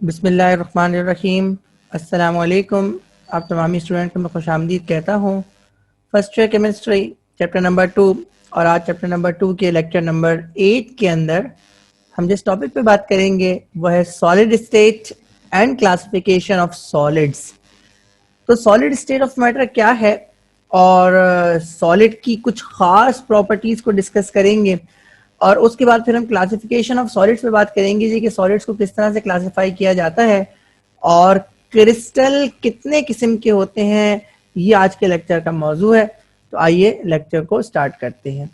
बिस्मिल्लाहिर्रहमानिर्रहीम। अस्सलामुअलैकुम। आप तमामी स्टूडेंट को मैं खुशामदीद कहता हूँ। First year chemistry chapter number 2 और आज चैप्टर नंबर 2 के लेक्चर नंबर 8 के अंदर हम जिस टॉपिक पे बात करेंगे वह है solid state and classification of solids. तो सॉलिड स्टेट ऑफ मैटर क्या है और सॉलिड की कुछ खास प्रॉपर्टीज को डिस्कस करेंगे और उसके बाद फिर हम क्लासिफिकेशन ऑफ सॉलिड्स पे बात करेंगे जी कि सॉलिड्स को किस तरह से क्लासिफाई किया जाता है और क्रिस्टल कितने किस्म के होते हैं, ये आज के लेक्चर का मौजू है। तो आइए लेक्चर को स्टार्ट करते हैं।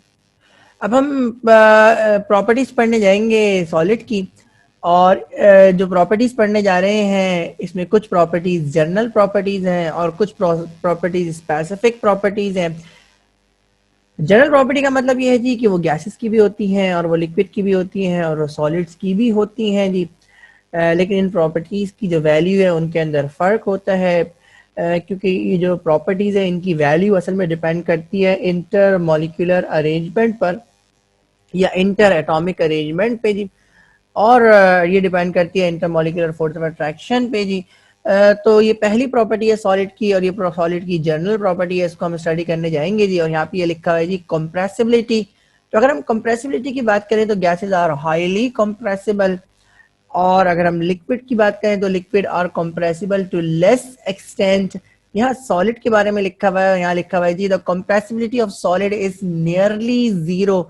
अब हम प्रॉपर्टीज पढ़ने जाएंगे सॉलिड की और जो प्रॉपर्टीज पढ़ने जा रहे हैं इसमें कुछ प्रॉपर्टीज जनरल प्रॉपर्टीज हैं और कुछ प्रॉपर्टीज स्पेसिफिक प्रॉपर्टीज हैं। जनरल प्रॉपर्टी का मतलब ये है जी कि वो गैसेस की भी होती हैं और वो लिक्विड की भी होती हैं और वो सॉलिड्स की भी होती हैं जी। लेकिन इन प्रॉपर्टीज की जो वैल्यू है उनके अंदर फर्क होता है, क्योंकि ये जो प्रॉपर्टीज है इनकी वैल्यू असल में डिपेंड करती है इंटर मॉलिक्यूलर अरेंजमेंट पर या इंटर एटॉमिक अरेंजमेंट पे जी। और ये डिपेंड करती है inter molecular force of attraction पे जी। तो ये पहली प्रॉपर्टी है सॉलिड की और ये सॉलिड की जनरल प्रॉपर्टी है, इसको हम स्टडी करने जाएंगे जी। और यहाँ पे ये लिखा हुआ है जी कंप्रेसिबिलिटी। तो अगर हम कंप्रेसिबिलिटी की बात करें तो गैसेज आर हाईली कंप्रेसिबल और अगर हम लिक्विड की बात करें तो liquid are compressible to less extent. यहाँ सॉलिड के बारे में लिखा हुआ है, यहाँ लिखा हुआ है जी the compressibility of solid is nearly zero.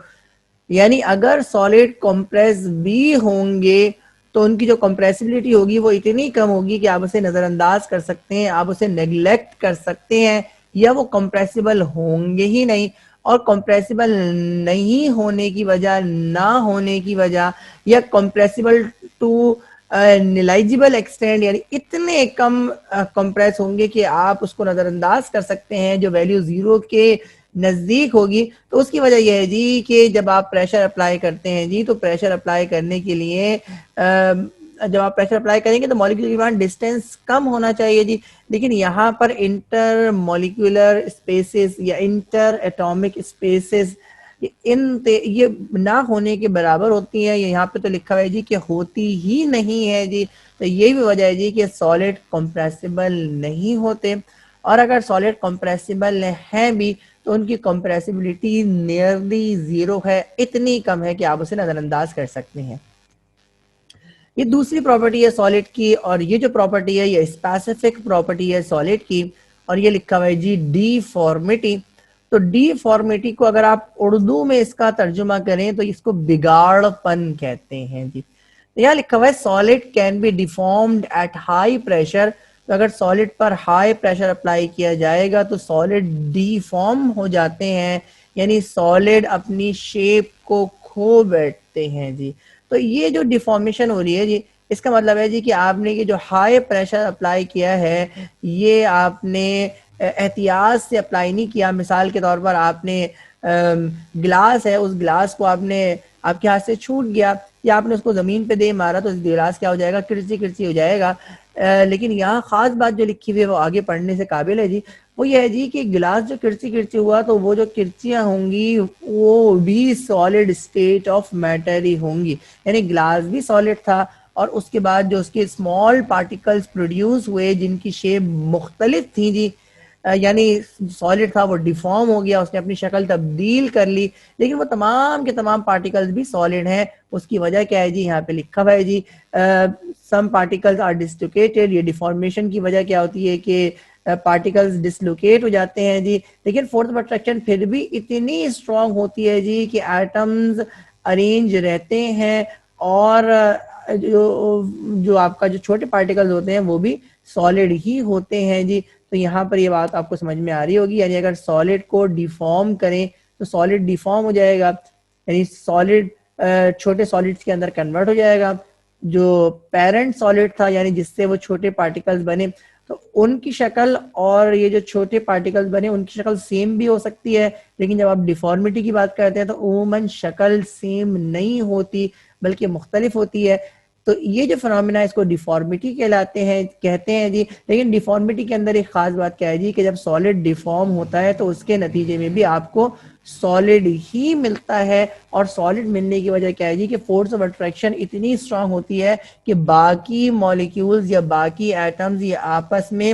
यानी अगर सॉलिड कंप्रेस भी होंगे तो उनकी जो कंप्रेसिबिलिटी होगी वो इतनी कम होगी कि आप उसे नजरअंदाज कर सकते हैं, आप उसे नेग्लेक्ट कर सकते हैं या वो कंप्रेसिबल होंगे ही नहीं। और कंप्रेसिबल नहीं होने की वजह, ना होने की वजह या कंप्रेसिबल टू निलाइजिबल एक्सटेंड यानी इतने कम कंप्रेस होंगे कि आप उसको नजरअंदाज कर सकते हैं, जो वैल्यू जीरो के नजदीक होगी। तो उसकी वजह यह है जी कि जब आप प्रेशर अप्लाई करते हैं जी, तो प्रेशर अप्लाई करने के लिए जब आप प्रेशर अप्लाई करेंगे तो मॉलिक्यूलर डिमांड डिस्टेंस कम होना चाहिए जी। लेकिन यहाँ पर इंटर मॉलिक्यूलर स्पेसेस या इंटर एटॉमिक स्पेसेस ये ना होने के बराबर होती है। यहाँ पे तो लिखा हुआ है जी कि होती ही नहीं है जी। तो यही भी वजह है जी कि सॉलिड कंप्रेसिबल नहीं होते और अगर सॉलिड कंप्रेसिबल है भी तो उनकी कंप्रेसिबिलिटी नियरली जीरो है, इतनी कम है कि आप उसे नजरअंदाज कर सकते हैं। ये दूसरी प्रॉपर्टी है सॉलिड की और ये जो प्रॉपर्टी है ये स्पेसिफिक प्रॉपर्टी है सॉलिड की और ये लिखा हुआ है जी डीफॉर्मिटी। तो डीफॉर्मिटी को अगर आप उर्दू में इसका तर्जुमा करें तो इसको बिगाड़पन कहते हैं जी। तो यहाँ लिखा हुआ है solid can B deformed at high pressure. तो अगर सॉलिड पर हाई प्रेशर अप्लाई किया जाएगा तो सॉलिड डीफॉर्म हो जाते हैं, यानी सॉलिड अपनी शेप को खो बैठते हैं जी। तो ये जो डिफॉर्मेशन हो रही है जी, इसका मतलब है जी कि आपने ये जो हाई प्रेशर अप्लाई किया है ये आपने एहतियात से अप्लाई नहीं किया। मिसाल के तौर पर आपने गिलास है, उस गिलास को आपने आपके हाथ से छूट गया या आपने उसको जमीन पे दे मारा तो गिलास क्या हो जाएगा, किरची किरची हो जाएगा। लेकिन यहाँ खास बात जो लिखी हुई है वो आगे पढ़ने से काबिल है जी। वो ये है जी कि गिलास जो किरची किरची हुआ तो वो जो किरचियां होंगी वो भी सॉलिड स्टेट ऑफ मैटर ही होंगी, यानी गिलास भी सॉलिड था और उसके बाद जो उसके स्मॉल पार्टिकल्स प्रोड्यूस हुए जिनकी शेप मुख्तलिफ थी जी, यानी सॉलिड था वो डिफॉर्म हो गया, उसने अपनी शक्ल तब्दील कर ली, लेकिन वो तमाम के तमाम पार्टिकल्स भी सॉलिड हैं। उसकी वजह क्या है जी, यहाँ पे लिखा हुआ है जी सम पार्टिकल्स आर डिस्लोकेटेड। ये डिफॉर्मेशन की वजह क्या होती है कि पार्टिकल्स डिसलोकेट हो जाते हैं जी। लेकिन फोर्स ऑफ अट्रैक्शन फिर भी इतनी स्ट्रांग होती है जी कि एटम्स अरेंज रहते हैं और जो जो आपका जो छोटे पार्टिकल्स होते हैं वो भी सॉलिड ही होते हैं जी। तो यहाँ पर ये बात आपको समझ में आ रही होगी, यानी अगर सॉलिड को डिफॉर्म करें तो सॉलिड डिफॉर्म हो जाएगा, यानी सॉलिड छोटे सॉलिड्स के अंदर कन्वर्ट हो जाएगा। जो पेरेंट सॉलिड था यानी जिससे वो छोटे पार्टिकल्स बने तो उनकी शक्ल और ये जो छोटे पार्टिकल्स बने उनकी शक्ल सेम भी हो सकती है, लेकिन जब आप डिफॉर्मिटी की बात करते हैं तो उमूमन शक्ल सेम नहीं होती बल्कि मुख्तलिफ होती है। तो ये जो फिनोमेना है इसको डिफॉर्मिटी कहलाते हैं, कहते हैं जी। लेकिन डिफॉर्मिटी के अंदर एक खास बात क्या है जी कि जब सॉलिड डिफॉर्म होता है तो उसके नतीजे में भी आपको सॉलिड ही मिलता है। और सॉलिड मिलने की वजह क्या है जी कि फोर्स ऑफ अट्रैक्शन इतनी स्ट्रांग होती है कि बाकी मॉलिक्यूल्स या बाकी एटम्स ये आपस में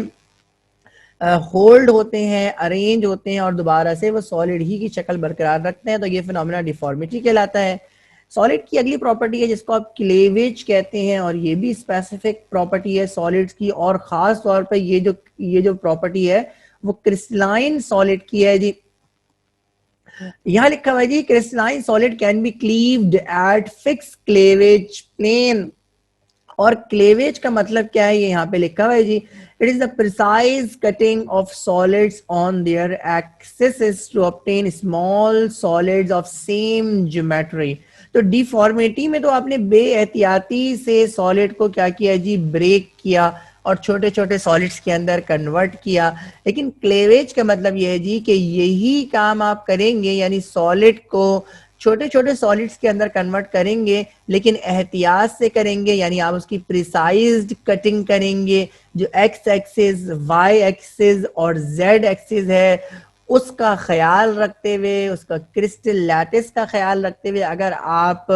होल्ड होते हैं, अरेंज होते हैं और दोबारा से वो सॉलिड ही की शक्ल बरकरार रखते हैं। तो ये फिनोमेना डिफॉर्मिटी कहलाता है। सॉलिड की अगली प्रॉपर्टी है जिसको आप क्लेवेज कहते हैं, और ये भी स्पेसिफिक प्रॉपर्टी है सॉलिड्स की। और खास तौर पे ये जो प्रॉपर्टी है वो क्रिस्टलाइन सॉलिड की है जी। यहां लिखा हुआ है जी crystalline solid can be cleaved at fix cleavage plane. और क्लेवेज का मतलब क्या है ये यहाँ पे लिखा हुआ है जी, it is the precise cutting of solids on their axis to obtain small solids of same geometry. तो डिफॉर्मिटी में तो आपने बेएहतियाती से सॉलिड को क्या किया जी, ब्रेक किया और छोटे छोटे सॉलिड्स के अंदर कन्वर्ट किया। लेकिन क्लेवेज का मतलब यह है जी कि यही काम आप करेंगे, यानी सॉलिड को छोटे छोटे सॉलिड्स के अंदर कन्वर्ट करेंगे, लेकिन एहतियात से करेंगे, यानी आप उसकी प्रिसाइज्ड कटिंग करेंगे। जो एक्स एक्सिस, वाई एक्सिस और जेड एक्सिस है उसका ख्याल रखते हुए, उसका क्रिस्टल लैटिस का ख्याल रखते हुए अगर आप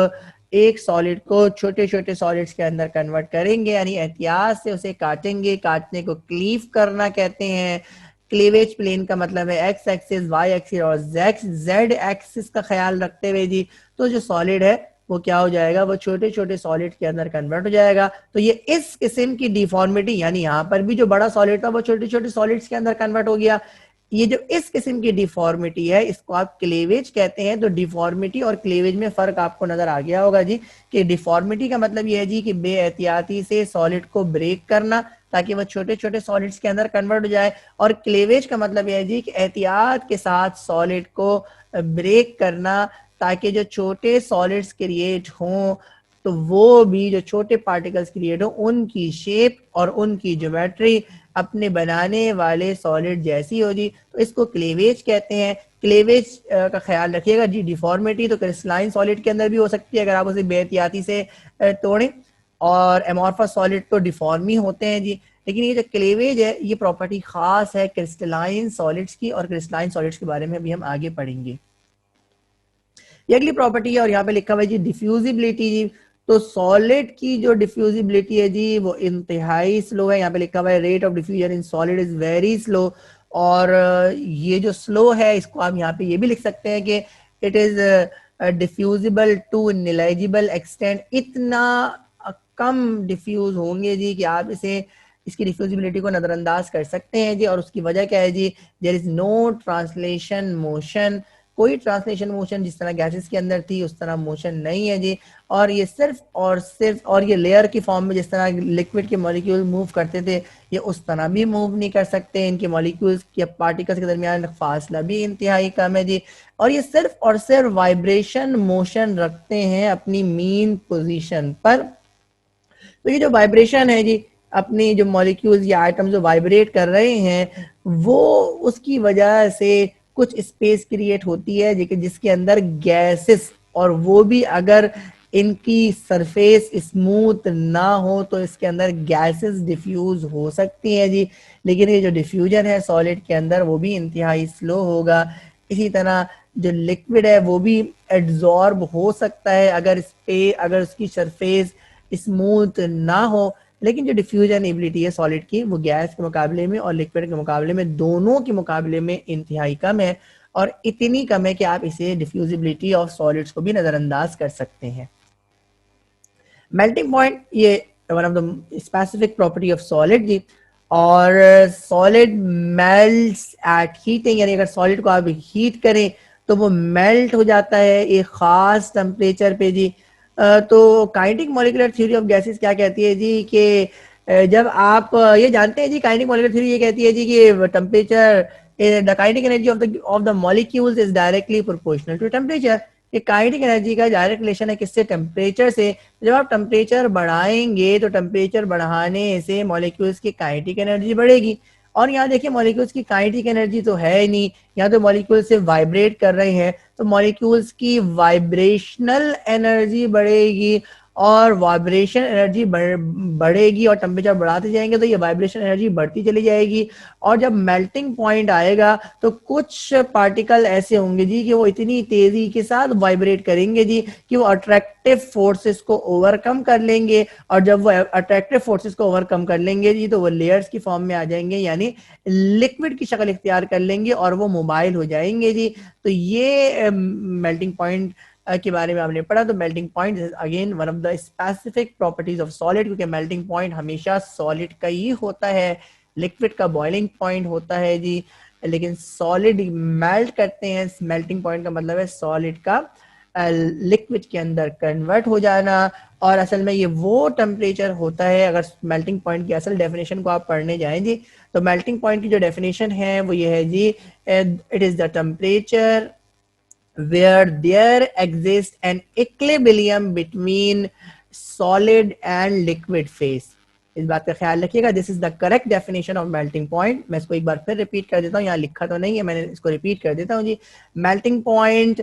एक सॉलिड को छोटे छोटे सॉलिड्स के अंदर कन्वर्ट करेंगे, यानी एहतियात से उसे काटेंगे, काटने को क्लीव करना कहते हैं। क्लीवेज प्लेन का मतलब है एक्स एक्सिस, वाई एक्सिस और जेड एक्सिस का ख्याल रखते हुए जी। तो जो सॉलिड है वो क्या हो जाएगा, वो छोटे छोटे सॉलिड के अंदर कन्वर्ट हो जाएगा। तो ये इस किस्म की डिफॉर्मिटी, यानी यहाँ पर भी जो बड़ा सॉलिड था वो छोटे छोटे सॉलिड्स के अंदर कन्वर्ट हो गया। ये जो इस किस्म की डिफॉर्मिटी है इसको आप क्लेवेज कहते हैं। तो डिफॉर्मिटी और क्लेवेज में फर्क आपको नजर आ गया होगा जी कि डिफॉर्मिटी का मतलब ये है जी कि बेएहतियाती से सॉलिड को ब्रेक करना ताकि वो छोटे छोटे सॉलिड्स के अंदर कन्वर्ट हो जाए। और क्लेवेज का मतलब यह है जी कि एहतियात के साथ सॉलिड को ब्रेक करना ताकि जो छोटे सॉलिड्स क्रिएट हों तो वो भी जो छोटे पार्टिकल्स क्रिएट हो उनकी शेप और उनकी ज्योमेट्री अपने बनाने वाले सॉलिड जैसी हो जी। तो इसको क्लेवेज कहते हैं। क्लेवेज का ख्याल रखिएगा जी। डिफॉर्मिटी तो क्रिस्टलाइन सॉलिड के अंदर भी हो सकती है अगर आप उसे बेहतियाती से तोड़ें, और एमॉर्फस सॉलिड तो डिफॉर्म ही होते हैं जी। लेकिन ये जो क्लेवेज है ये प्रॉपर्टी खास है क्रिस्टलाइन सॉलिड्स की, और क्रिस्टलाइन सॉलिड्स के बारे में भी हम आगे पढ़ेंगे। ये अगली प्रॉपर्टी है और यहाँ पे लिखा हुआ है जी डिफ्यूजिबिलिटी जी। तो सॉलिड की जो डिफ्यूजिबिलिटी है जी वो इंतहाई स्लो है। यहाँ पे लिखा हुआ है rate of diffusion in solid is very slow. और ये जो स्लो है इसको आप यहाँ पे ये भी लिख सकते हैं कि it is diffusible to negligible extent. इतना कम डिफ्यूज होंगे जी कि आप इसे इसकी डिफ्यूजिबिलिटी को नजरअंदाज कर सकते हैं जी। और उसकी वजह क्या है जी, there is no translation motion. कोई ट्रांसलेशन मोशन जिस तरह गैसेस के अंदर थी उस तरह मोशन नहीं है जी। और ये सिर्फ और ये लेयर की फॉर्म में जिस तरह लिक्विड के मॉलिक्यूल मूव करते थे ये उस तरह भी मूव नहीं कर सकते। इनके मॉलिक्यूल्स या पार्टिकल्स के दरमियान फासला भी इंतहाई कम है जी। और ये सिर्फ और सिर्फ वाइब्रेशन मोशन रखते हैं अपनी मीन पोजीशन पर। तो ये जो वाइब्रेशन है जी, अपनी जो मॉलिक्यूल्स या आइटम्स जो वाइब्रेट कर रहे हैं वो उसकी वजह से कुछ स्पेस क्रिएट होती है जिसके अंदर गैसेस, और वो भी अगर इनकी सरफेस स्मूथ ना हो तो इसके अंदर गैसेस डिफ्यूज हो सकती हैं जी। लेकिन ये जो डिफ्यूजन है सॉलिड के अंदर वो भी इंतहाई स्लो होगा। इसी तरह जो लिक्विड है वो भी एब्जॉर्ब हो सकता है अगर उसकी सरफेस स्मूथ ना हो। लेकिन जो डिफ्यूजन एबिलिटी है सॉलिड की वो गैस के मुकाबले में और लिक्विड के मुकाबले में, दोनों के मुकाबले में इंतहाई कम है। और इतनी कम है कि आप इसे डिफ्यूजिबिलिटी ऑफ सॉलिड्स को भी नजरअंदाज कर सकते हैं। मेल्टिंग पॉइंट ये one of the specific property of solid जी। और सॉलिड मेल्ट्स एट हीटिंग, यानी अगर सॉलिड को आप हीट करें तो वो मेल्ट हो जाता है एक खास टेम्परेचर पे जी। तो kinetic molecular theory of gases क्या कहती है जी कि जब आप ये जानते हैं जी, काइनेटिक मॉलिक्यूलर थ्योरी ये कहती है जी कि temperature, the kinetic energy of the molecules is directly proportional to temperature. ये काइनेटिक एनर्जी का डायरेक्ट रिलेशन है किससे, टेम्परेचर से। जब आप टेम्परेचर बढ़ाएंगे तो टेम्परेचर बढ़ाने से मॉलिक्यूल्स की काइनेटिक एनर्जी बढ़ेगी। और यहाँ देखिए मॉलिक्यूल्स की काइनेटिक एनर्जी तो है ही नहीं, यहाँ तो मॉलिक्यूल से वाइब्रेट कर रहे हैं तो मॉलिक्यूल्स की वाइब्रेशनल एनर्जी बढ़ेगी। और वाइब्रेशन एनर्जी बढ़ेगी और टेम्परेचर बढ़ाते जाएंगे तो ये वाइब्रेशन एनर्जी बढ़ती चली जाएगी। और जब मेल्टिंग पॉइंट आएगा तो कुछ पार्टिकल ऐसे होंगे जी कि वो इतनी तेजी के साथ वाइब्रेट करेंगे जी कि वो अट्रैक्टिव फोर्सेस को ओवरकम कर लेंगे, और जब वो अट्रैक्टिव फोर्सेस को ओवरकम कर लेंगे जी तो वो लेयर्स की फॉर्म में आ जाएंगे, यानी लिक्विड की शक्ल इख्तियार कर लेंगे और वो मोबाइल हो जाएंगे जी। तो ये मेल्टिंग पॉइंट के बारे में आपने पढ़ा। तो melting point is again one of the specific properties of solid, क्योंकि मेल्टिंग पॉइंट हमेशा सॉलिड का ही होता है, लिक्विड का बॉइलिंग पॉइंट होता है जी। लेकिन सॉलिड मेल्ट करते हैं, मेल्टिंग पॉइंट का मतलब है सॉलिड का लिक्विड के अंदर कन्वर्ट हो जाना। और असल में ये वो टेम्परेचर होता है, अगर मेल्टिंग पॉइंट की असल डेफिनेशन को आप पढ़ने जाएं जी तो मेल्टिंग पॉइंट की जो डेफिनेशन है वो ये है जी, it is the temperature where there exists an equilibrium between solid and liquid phase। इस बात का ख्याल रखिएगा। This is the correct definition of melting point. मैं इसको एक बार फिर रिपीट कर देता हूँ, यहाँ लिखा तो नहीं है, मैंने इसको रिपीट कर देता हूँ जी। Melting point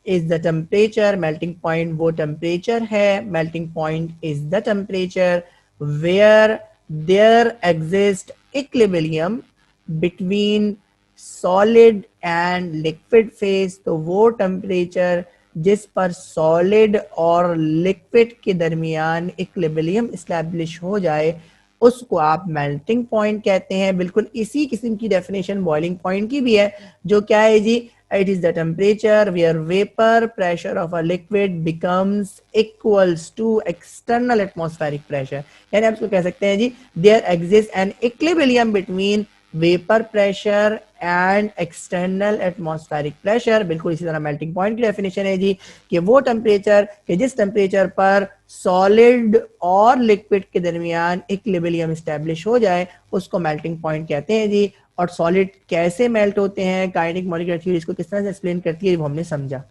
is the temperature, melting point वो टेम्परेचर है, melting point is the temperature where there exist equilibrium between solid and liquid phase. तो वो टेम्परेचर जिस पर सॉलिड और लिक्विड के दरमियान इक्विलिब्रियम एस्टैब्लिश हो जाए उसको आप मेल्टिंग पॉइंट कहते हैं। बिल्कुल इसी किस्म की डेफिनेशन बॉइलिंग पॉइंट की भी है, जो क्या है जी, it is the temperature where vapour pressure of a liquid becomes equals to external atmospheric pressure. यानी आप इसको कह सकते हैं जी, there exist an equilibrium between vapour pressure and external atmospheric pressure. बिल्कुल इसी तरह मेल्टिंग पॉइंट की डेफिनेशन है जी कि वो टेम्परेचर कि जिस टेम्परेचर पर सॉलिड और लिक्विड के दरमियान इक्विलिब्रियम एस्टैब्लिश हो जाए उसको मेल्टिंग पॉइंट कहते हैं जी। और सॉलिड कैसे मेल्ट होते हैं, काइनेटिक मॉलिक्यूलर थ्योरी इसको किस तरह से एक्सप्लेन करती है वो हमने समझा।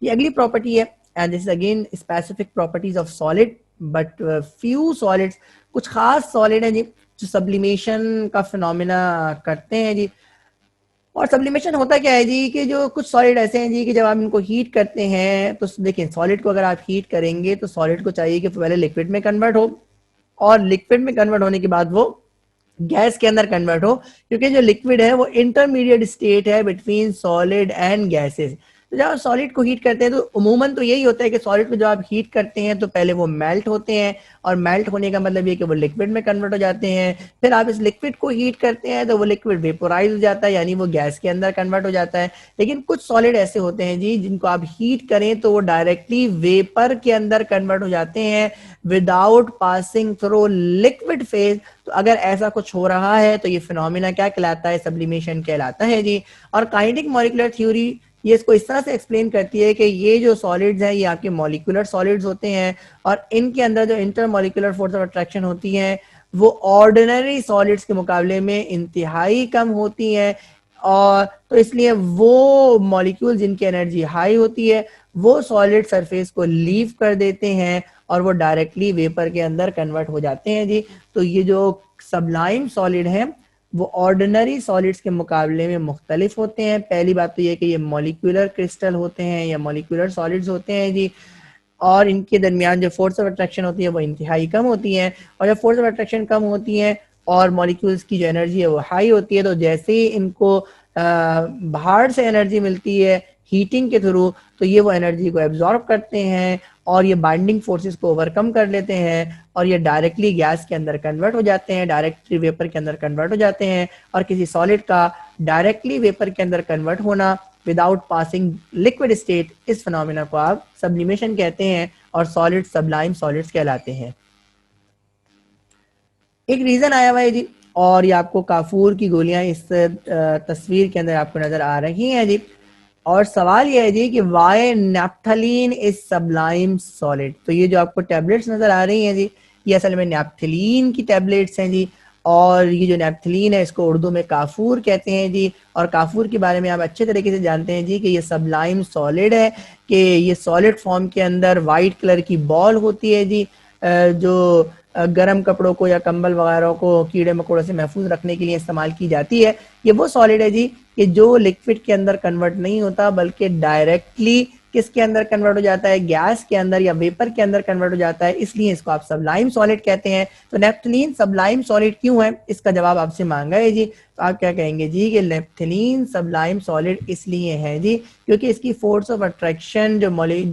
ये अगली प्रॉपर्टी है, and this is again specific properties of solid, but few solids, कुछ खास सॉलिड हैं जी जो सब्लिमेशन का फिनोमिना करते हैं जी। और सब्लिमेशन होता क्या है जी कि जो कुछ सॉलिड ऐसे हैं जी कि जब आप इनको हीट करते हैं तो देखिए, सॉलिड को अगर आप हीट करेंगे तो सॉलिड को चाहिए कि पहले लिक्विड में कन्वर्ट हो, और लिक्विड में कन्वर्ट होने के बाद वो गैस के अंदर कन्वर्ट हो, क्योंकि जो लिक्विड है वो इंटरमीडिएट स्टेट है बिटवीन सॉलिड एंड गैसेस। तो जब आप सॉलिड को हीट करते हैं तो उमूमन तो यही होता है कि सॉलिड को जब आप हीट करते हैं तो पहले वो मेल्ट होते हैं, और मेल्ट होने का मतलब ये कि वो लिक्विड में कन्वर्ट हो जाते हैं। फिर आप इस लिक्विड को हीट करते हैं तो वो लिक्विड वेपोराइज हो जाता है, यानी वो गैस के अंदर कन्वर्ट हो जाता है। लेकिन कुछ सॉलिड ऐसे होते हैं जी जिनको आप हीट करें तो वो डायरेक्टली वेपर के अंदर कन्वर्ट हो जाते हैं without passing through liquid phase. तो अगर ऐसा कुछ हो रहा है तो ये फिनोमिना क्या कहलाता है, सब्लिमेशन कहलाता है जी। और काइनेटिक मॉलिक्यूलर थ्योरी ये इसको इस तरह से एक्सप्लेन करती है कि ये जो सॉलिड्स हैं ये आपके मॉलिक्यूलर सॉलिड्स होते हैं, और इनके अंदर जो inter molecular force of attraction होती हैं वो ऑर्डिनरी सॉलिड्स के मुकाबले में इंतहाई कम होती हैं। और तो इसलिए वो मॉलिक्यूल जिनकी एनर्जी हाई होती है वो सॉलिड सरफेस को लीव कर देते हैं और वो डायरेक्टली वेपर के अंदर कन्वर्ट हो जाते हैं जी। तो ये जो सबलाइम सॉलिड हैं वो ऑर्डिनरी सॉलिड्स के मुकाबले में मुख्तलिफ होते हैं। पहली बात तो ये कि ये मॉलिक्यूलर क्रिस्टल होते हैं या मॉलिक्यूलर सॉलिड्स होते हैं जी, और इनके दरमियान जो फोर्स ऑफ अट्रैक्शन होती है वो इंतहाई कम होती है। और जब फोर्स ऑफ अट्रैक्शन कम होती है और मॉलिक्यूल्स की जो एनर्जी है वो हाई होती है, तो जैसे ही इनको बाहर से एनर्जी मिलती है हीटिंग के थ्रू तो ये वो एनर्जी को एब्जॉर्ब करते हैं और ये बाइंडिंग फोर्सेस को ओवरकम कर लेते हैं, और ये डायरेक्टली गैस के अंदर कन्वर्ट हो जाते हैं, डायरेक्टली वेपर के अंदर कन्वर्ट हो जाते हैं। और किसी सॉलिड का डायरेक्टली वेपर के अंदर कन्वर्ट होना विदाउट पासिंग लिक्विड स्टेट, इस फिनोमिना को आप सब्लिमेशन कहते हैं, और सॉलिड सबलाइम सॉलिड्स कहलाते हैं। एक रीजन आया हुआ है जी, और ये आपको काफूर की गोलियां इस तस्वीर के अंदर आपको नजर आ रही हैं जी। और सवाल यह है जी कि why naphthalene is sublime solid. तो ये जो आपको टैबलेट्स नजर आ रही हैं जी ये असल में नैप्थलीन की टैबलेट्स हैं जी, और ये जो नैप्थलीन है इसको उर्दू में काफूर कहते हैं जी। और काफूर के बारे में आप अच्छे तरीके से जानते हैं जी कि ये सबलाइम सॉलिड है, कि ये सॉलिड फॉर्म के अंदर वाइट कलर की बॉल होती है जी, जो गर्म कपड़ों को या कंबल वगैरह को कीड़े मकोड़ों से महफूज रखने के लिए इस्तेमाल की जाती है। ये वो सॉलिड है जी कि जो लिक्विड के अंदर कन्वर्ट नहीं होता बल्कि डायरेक्टली किसके अंदर कन्वर्ट हो जाता है, गैस के अंदर या वेपर के अंदर कन्वर्ट हो जाता है, इसलिए इसको आप सबलाइम सॉलिड कहते हैं। तो नेप्थलीन सबलाइम सॉलिड क्यों है, इसका जवाब आपसे मांगा है जी। तो आप क्या कहेंगे जी कि नेप्थलीन सबलाइम सॉलिड इसलिए है जी क्योंकि इसकी फोर्स ऑफ अट्रैक्शन जो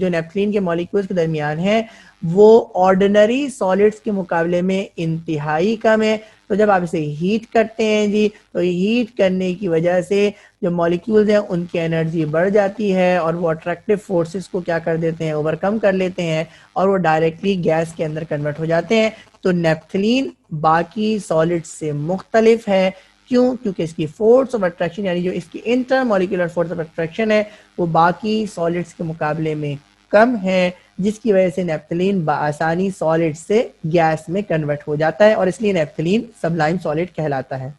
नेप्थलीन के मॉलिक्यूल्स के दरमियान है वो ऑर्डिनरी सॉलिड्स के मुकाबले में इंतहाई कम है। तो जब आप इसे हीट करते हैं जी तो हीट करने की वजह से जो मॉलिक्यूल्स हैं उनकी एनर्जी बढ़ जाती है और वो अट्रैक्टिव फोर्सेस को क्या कर देते हैं, ओवरकम कर लेते हैं और वो डायरेक्टली गैस के अंदर कन्वर्ट हो जाते हैं। तो नेप्थलीन बाकी सॉलिड से मुख्तलिफ है। क्यों? क्योंकि इसकी फोर्स ऑफ अट्रैक्शन यानी जो इसकी inter molecular force of attraction है वो बाकी सॉलिड्स के मुकाबले में कम है, जिसकी वजह से नेप्थलीन बआसानी सॉलिड से गैस में कन्वर्ट हो जाता है और इसलिए नेप्थलीन सबलाइम सॉलिड कहलाता है।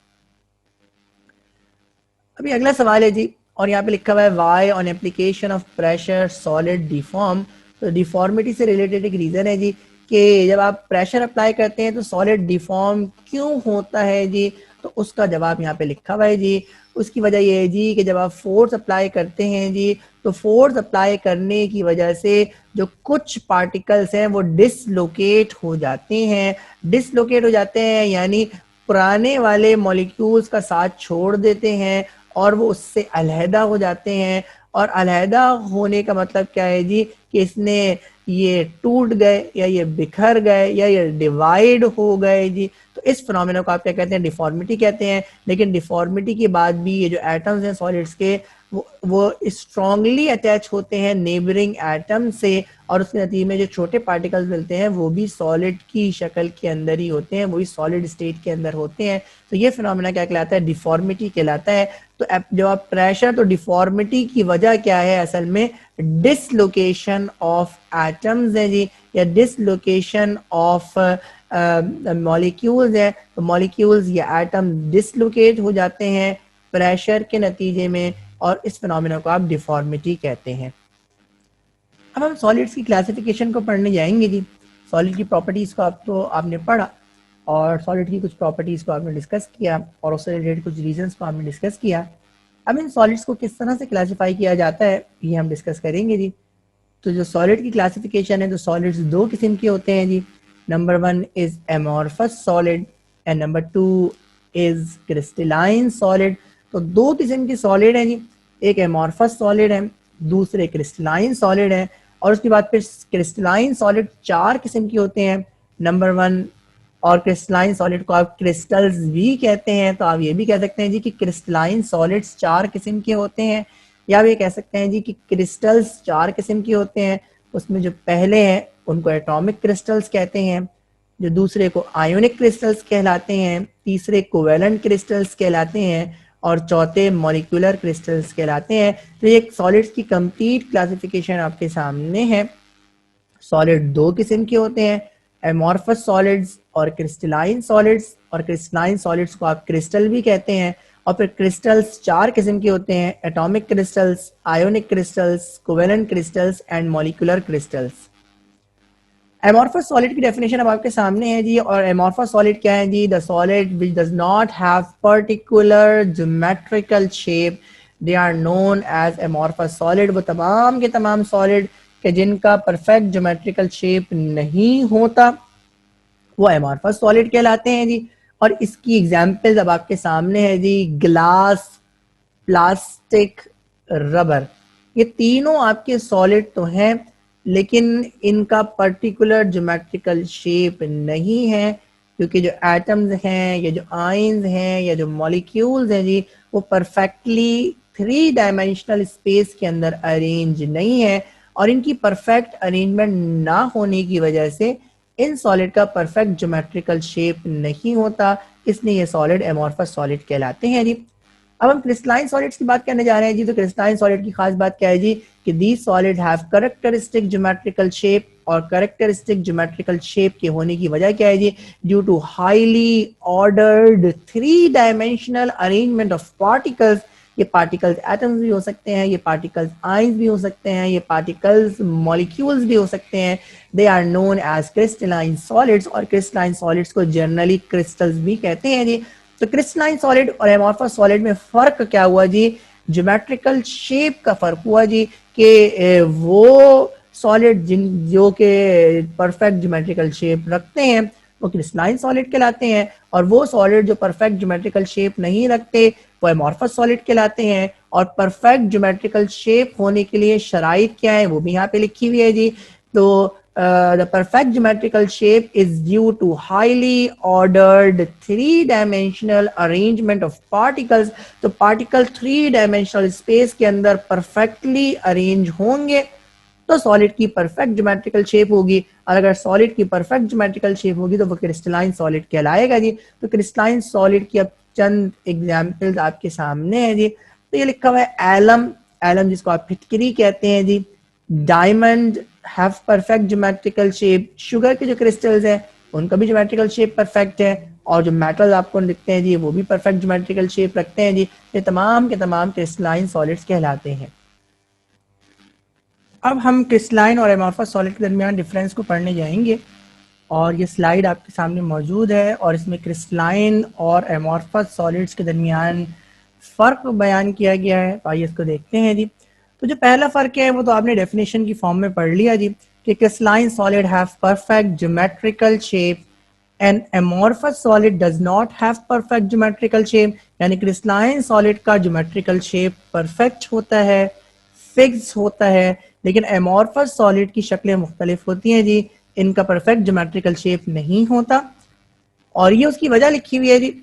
अभी अगला सवाल है जी, और यहाँ पे लिखा हुआ है why on application of pressure solid deform. तो डिफॉर्मिटी से रिलेटेड एक रीजन है जी कि जब आप प्रेशर अप्लाई करते हैं तो सॉलिड डिफॉर्म क्यों होता है जी। तो उसका जवाब यहाँ पे लिखा हुआ है जी। उसकी वजह यह है जी कि जब आप फोर्स अप्लाई करते हैं जी तो फोर्स अप्लाई करने की वजह से जो कुछ पार्टिकल्स हैं वो डिसलोकेट हो जाते हैं। डिसलोकेट हो जाते हैं यानी पुराने वाले मॉलिक्यूल्स का साथ छोड़ देते हैं और वो उससे अलहदा हो जाते हैं। और अलहदा होने का मतलब क्या है जी कि इसने ये टूट गए या ये बिखर गए या ये डिवाइड हो गए जी। तो इस फिनोमेना को आप क्या कहते हैं, डिफॉर्मिटी कहते हैं। लेकिन डिफॉर्मिटी के बाद भी ये जो एटम्स हैं सॉलिड्स के वो स्ट्रांगली अटैच होते हैं नेबरिंग एटम से और उसके नतीजे में जो छोटे पार्टिकल्स मिलते हैं वो भी सॉलिड की शक्ल के अंदर ही होते हैं, वो भी सॉलिड स्टेट के अंदर होते हैं। तो ये फिनोमेना क्या कहलाता है, डिफॉर्मिटी कहलाता है। तो जब आप प्रेशर, तो डिफॉर्मिटी की वजह क्या है, असल में डिसलोकेशन ऑफ एटम्स है जी या डिसलोकेशन ऑफ मॉलिक्यूल्स है। तो मॉलिक्यूल्स या एटम डिसलोकेट हो जाते हैं प्रेशर के नतीजे में और इस फिनोमेना को आप डिफॉर्मिटी कहते हैं। अब हम सॉलिड्स की क्लासिफिकेशन को पढ़ने जाएंगे जी। सॉलिड की प्रॉपर्टीज को आपने पढ़ा और सॉलिड की कुछ प्रॉपर्टीज को आपने डिस्कस किया और उससे रिलेटेड कुछ रीजंस को आपने डिस्कस किया। अब इन सॉलिड्स को किस तरह से क्लासिफाई किया जाता है ये हम डिस्कस करेंगे जी। तो जो सॉलिड की क्लासिफिकेशन है तो सॉलिड्स दो किस्म के होते हैं जी। Number 1 is amorphous solid and number 2 is crystalline solid. तो दो किस्म की सॉलिड है जी, एक एमॉर्फस सॉलिड है, दूसरे क्रिस्टलाइन सॉलिड है। और उसके बाद फिर क्रिस्टलाइन सॉलिड चार किस्म की होते हैं। नंबर 1, और क्रिस्टलाइन सॉलिड को आप क्रिस्टल्स भी कहते हैं। तो आप ये भी कह सकते हैं जी कि क्रिस्टलाइन सॉलिड्स चार किस्म के होते हैं, या आप ये कह सकते हैं जी कि क्रिस्टल्स चार किस्म के होते हैं। उसमें जो पहले हैं उनको एटॉमिक क्रिस्टल्स कहते हैं, जो दूसरे को आयोनिक क्रिस्टल्स कहलाते हैं, तीसरे कोवेलेंट क्रिस्टल्स कहलाते हैं और चौथे मॉलिक्यूलर क्रिस्टल्स कहलाते हैं। तो ये सॉलिड्स की कंप्लीट क्लासिफिकेशन आपके सामने है। सॉलिड दो किस्म के होते हैं, एमॉर्फस सॉलिड्स और क्रिस्टलाइन सॉलिड्स। और क्रिस्टलाइन सॉलिड्स को आप क्रिस्टल भी कहते हैं। और फिर क्रिस्टल्स चार किस्म के होते हैं, atomic crystals, ionic crystals, covalent crystals and molecular crystals. Amorphous solid की डेफिनेशन अब आपके सामने है जी। और एमॉर्फस सॉलिड क्या है जी, the solid which does not have particular geometrical shape, they are known as amorphous solid. वो तमाम के तमाम सॉलिड के जिनका परफेक्ट ज्योमेट्रिकल शेप नहीं होता वो एमॉर्फस सॉलिड कहलाते हैं जी। और इसकी एग्जांपल्स अब आपके सामने है जी, ग्लास, प्लास्टिक, रबर। ये तीनों आपके सॉलिड तो हैं लेकिन इनका पर्टिकुलर ज्योमेट्रिकल शेप नहीं है, क्योंकि जो एटम्स हैं या जो आयंस हैं या जो मॉलिक्यूल्स हैं जी वो परफेक्टली 3 डायमेंशनल स्पेस के अंदर अरेंज नहीं है। और इनकी परफेक्ट अरेंजमेंट ना होने की वजह से इन सॉलिड का परफेक्ट ज्योमेट्रिकल शेप नहीं होता, इसलिए ये सॉलिड एमॉर्फस सॉलिड कहलाते हैं जी। अब हम क्रिस्टलाइन सॉलिड्स की बात करने जा रहे हैं जी। तो क्रिस्टलाइन सॉलिड की खास बात क्या है जी कि these solid have characteristic geometrical shape. और कैरेक्टरिस्टिक ज्योमेट्रिकल शेप के होने की वजह क्या है जी, due to highly ordered 3 dimensional arrangement of particles. ये पार्टिकल्स एटम्स भी हो सकते हैं, ये पार्टिकल्स आयंस भी हो सकते हैं, ये पार्टिकल्स मॉलिक्यूल्स भी हो सकते हैं। They are known as crystalline solids. और क्रिस्टलाइन सॉलिड्स को जनरली क्रिस्टल्स भी कहते हैं जी। तो क्रिस्टलाइन सॉलिड और एमॉर्फस सॉलिड में फर्क क्या हुआ जी, ज्योमेट्रिकल शेप का फर्क हुआ जी कि वो सॉलिड जो के परफेक्ट ज्योमेट्रिकल शेप रखते हैं वो क्रिस्टलाइन सॉलिड कहलाते हैं, और वो सॉलिड जो परफेक्ट ज्योमेट्रिकल शेप नहीं रखते वो एमॉर्फस सॉलिड कहलाते हैं। और परफेक्ट ज्योमेट्रिकल शेप होने के लिए शराइत क्या है वो भी यहाँ पे लिखी हुई है जी। तो the perfect geometrical shape is due to highly ordered three-dimensional arrangement of particles। तो पार्टिकल थ्री डायमेंशनल स्पेस के अंदर परफेक्टली अरेंज होंगे तो सॉलिड की परफेक्ट ज्योमेट्रिकल शेप होगी, और अगर सॉलिड की परफेक्ट ज्योमेट्रिकल शेप होगी तो वो क्रिस्टलाइन सॉलिड कहलाएगा जी। तो क्रिस्टलाइन सॉलिड की अब चंद एग्जाम्पल्स आपके सामने है जी। तो ये लिखा हुआ है एलम, एलम जिसको आप फिटकरी कहते हैं जी। Diamond have perfect geometrical shape, sugar के जो क्रिस्टल्स हैं उनका भी ज्योमेट्रिकल शेप परफेक्ट है, और जो मेटल आपको दिखते हैं जी वो भी परफेक्ट ज्योमेट्रिकल शेप रखते हैं जी। ये तमाम के तमाम क्रिस्टलाइन सॉलिड्स कहलाते हैं। अब हम क्रिस्टलाइन और एमॉर्फस सॉलिड के दरमियान डिफरेंस को पढ़ने जाएंगे, और ये स्लाइड आपके सामने मौजूद है और इसमें क्रिस्टलाइन और एमॉर्फस सॉलिड्स के दरमियान फ़र्क बयान किया गया है। तो आइए इसको देखते हैं जी। तो जो पहला फ़र्क है वो तो आपने डेफिनेशन की फॉर्म में पढ़ लिया जी कि crystalline solid have perfect geometrical shape and amorphous solid does not have perfect geometrical shape. यानी क्रिस्टलाइन सॉलिड का ज्योमेट्रिकल शेप परफेक्ट होता है, फिक्स होता है, लेकिन एमॉर्फस सॉलिड की शक्लें मुख्तलिफ होती हैं जी, इनका परफेक्ट ज्योमेट्रिकल शेप नहीं होता। और ये उसकी वजह लिखी हुई है जी।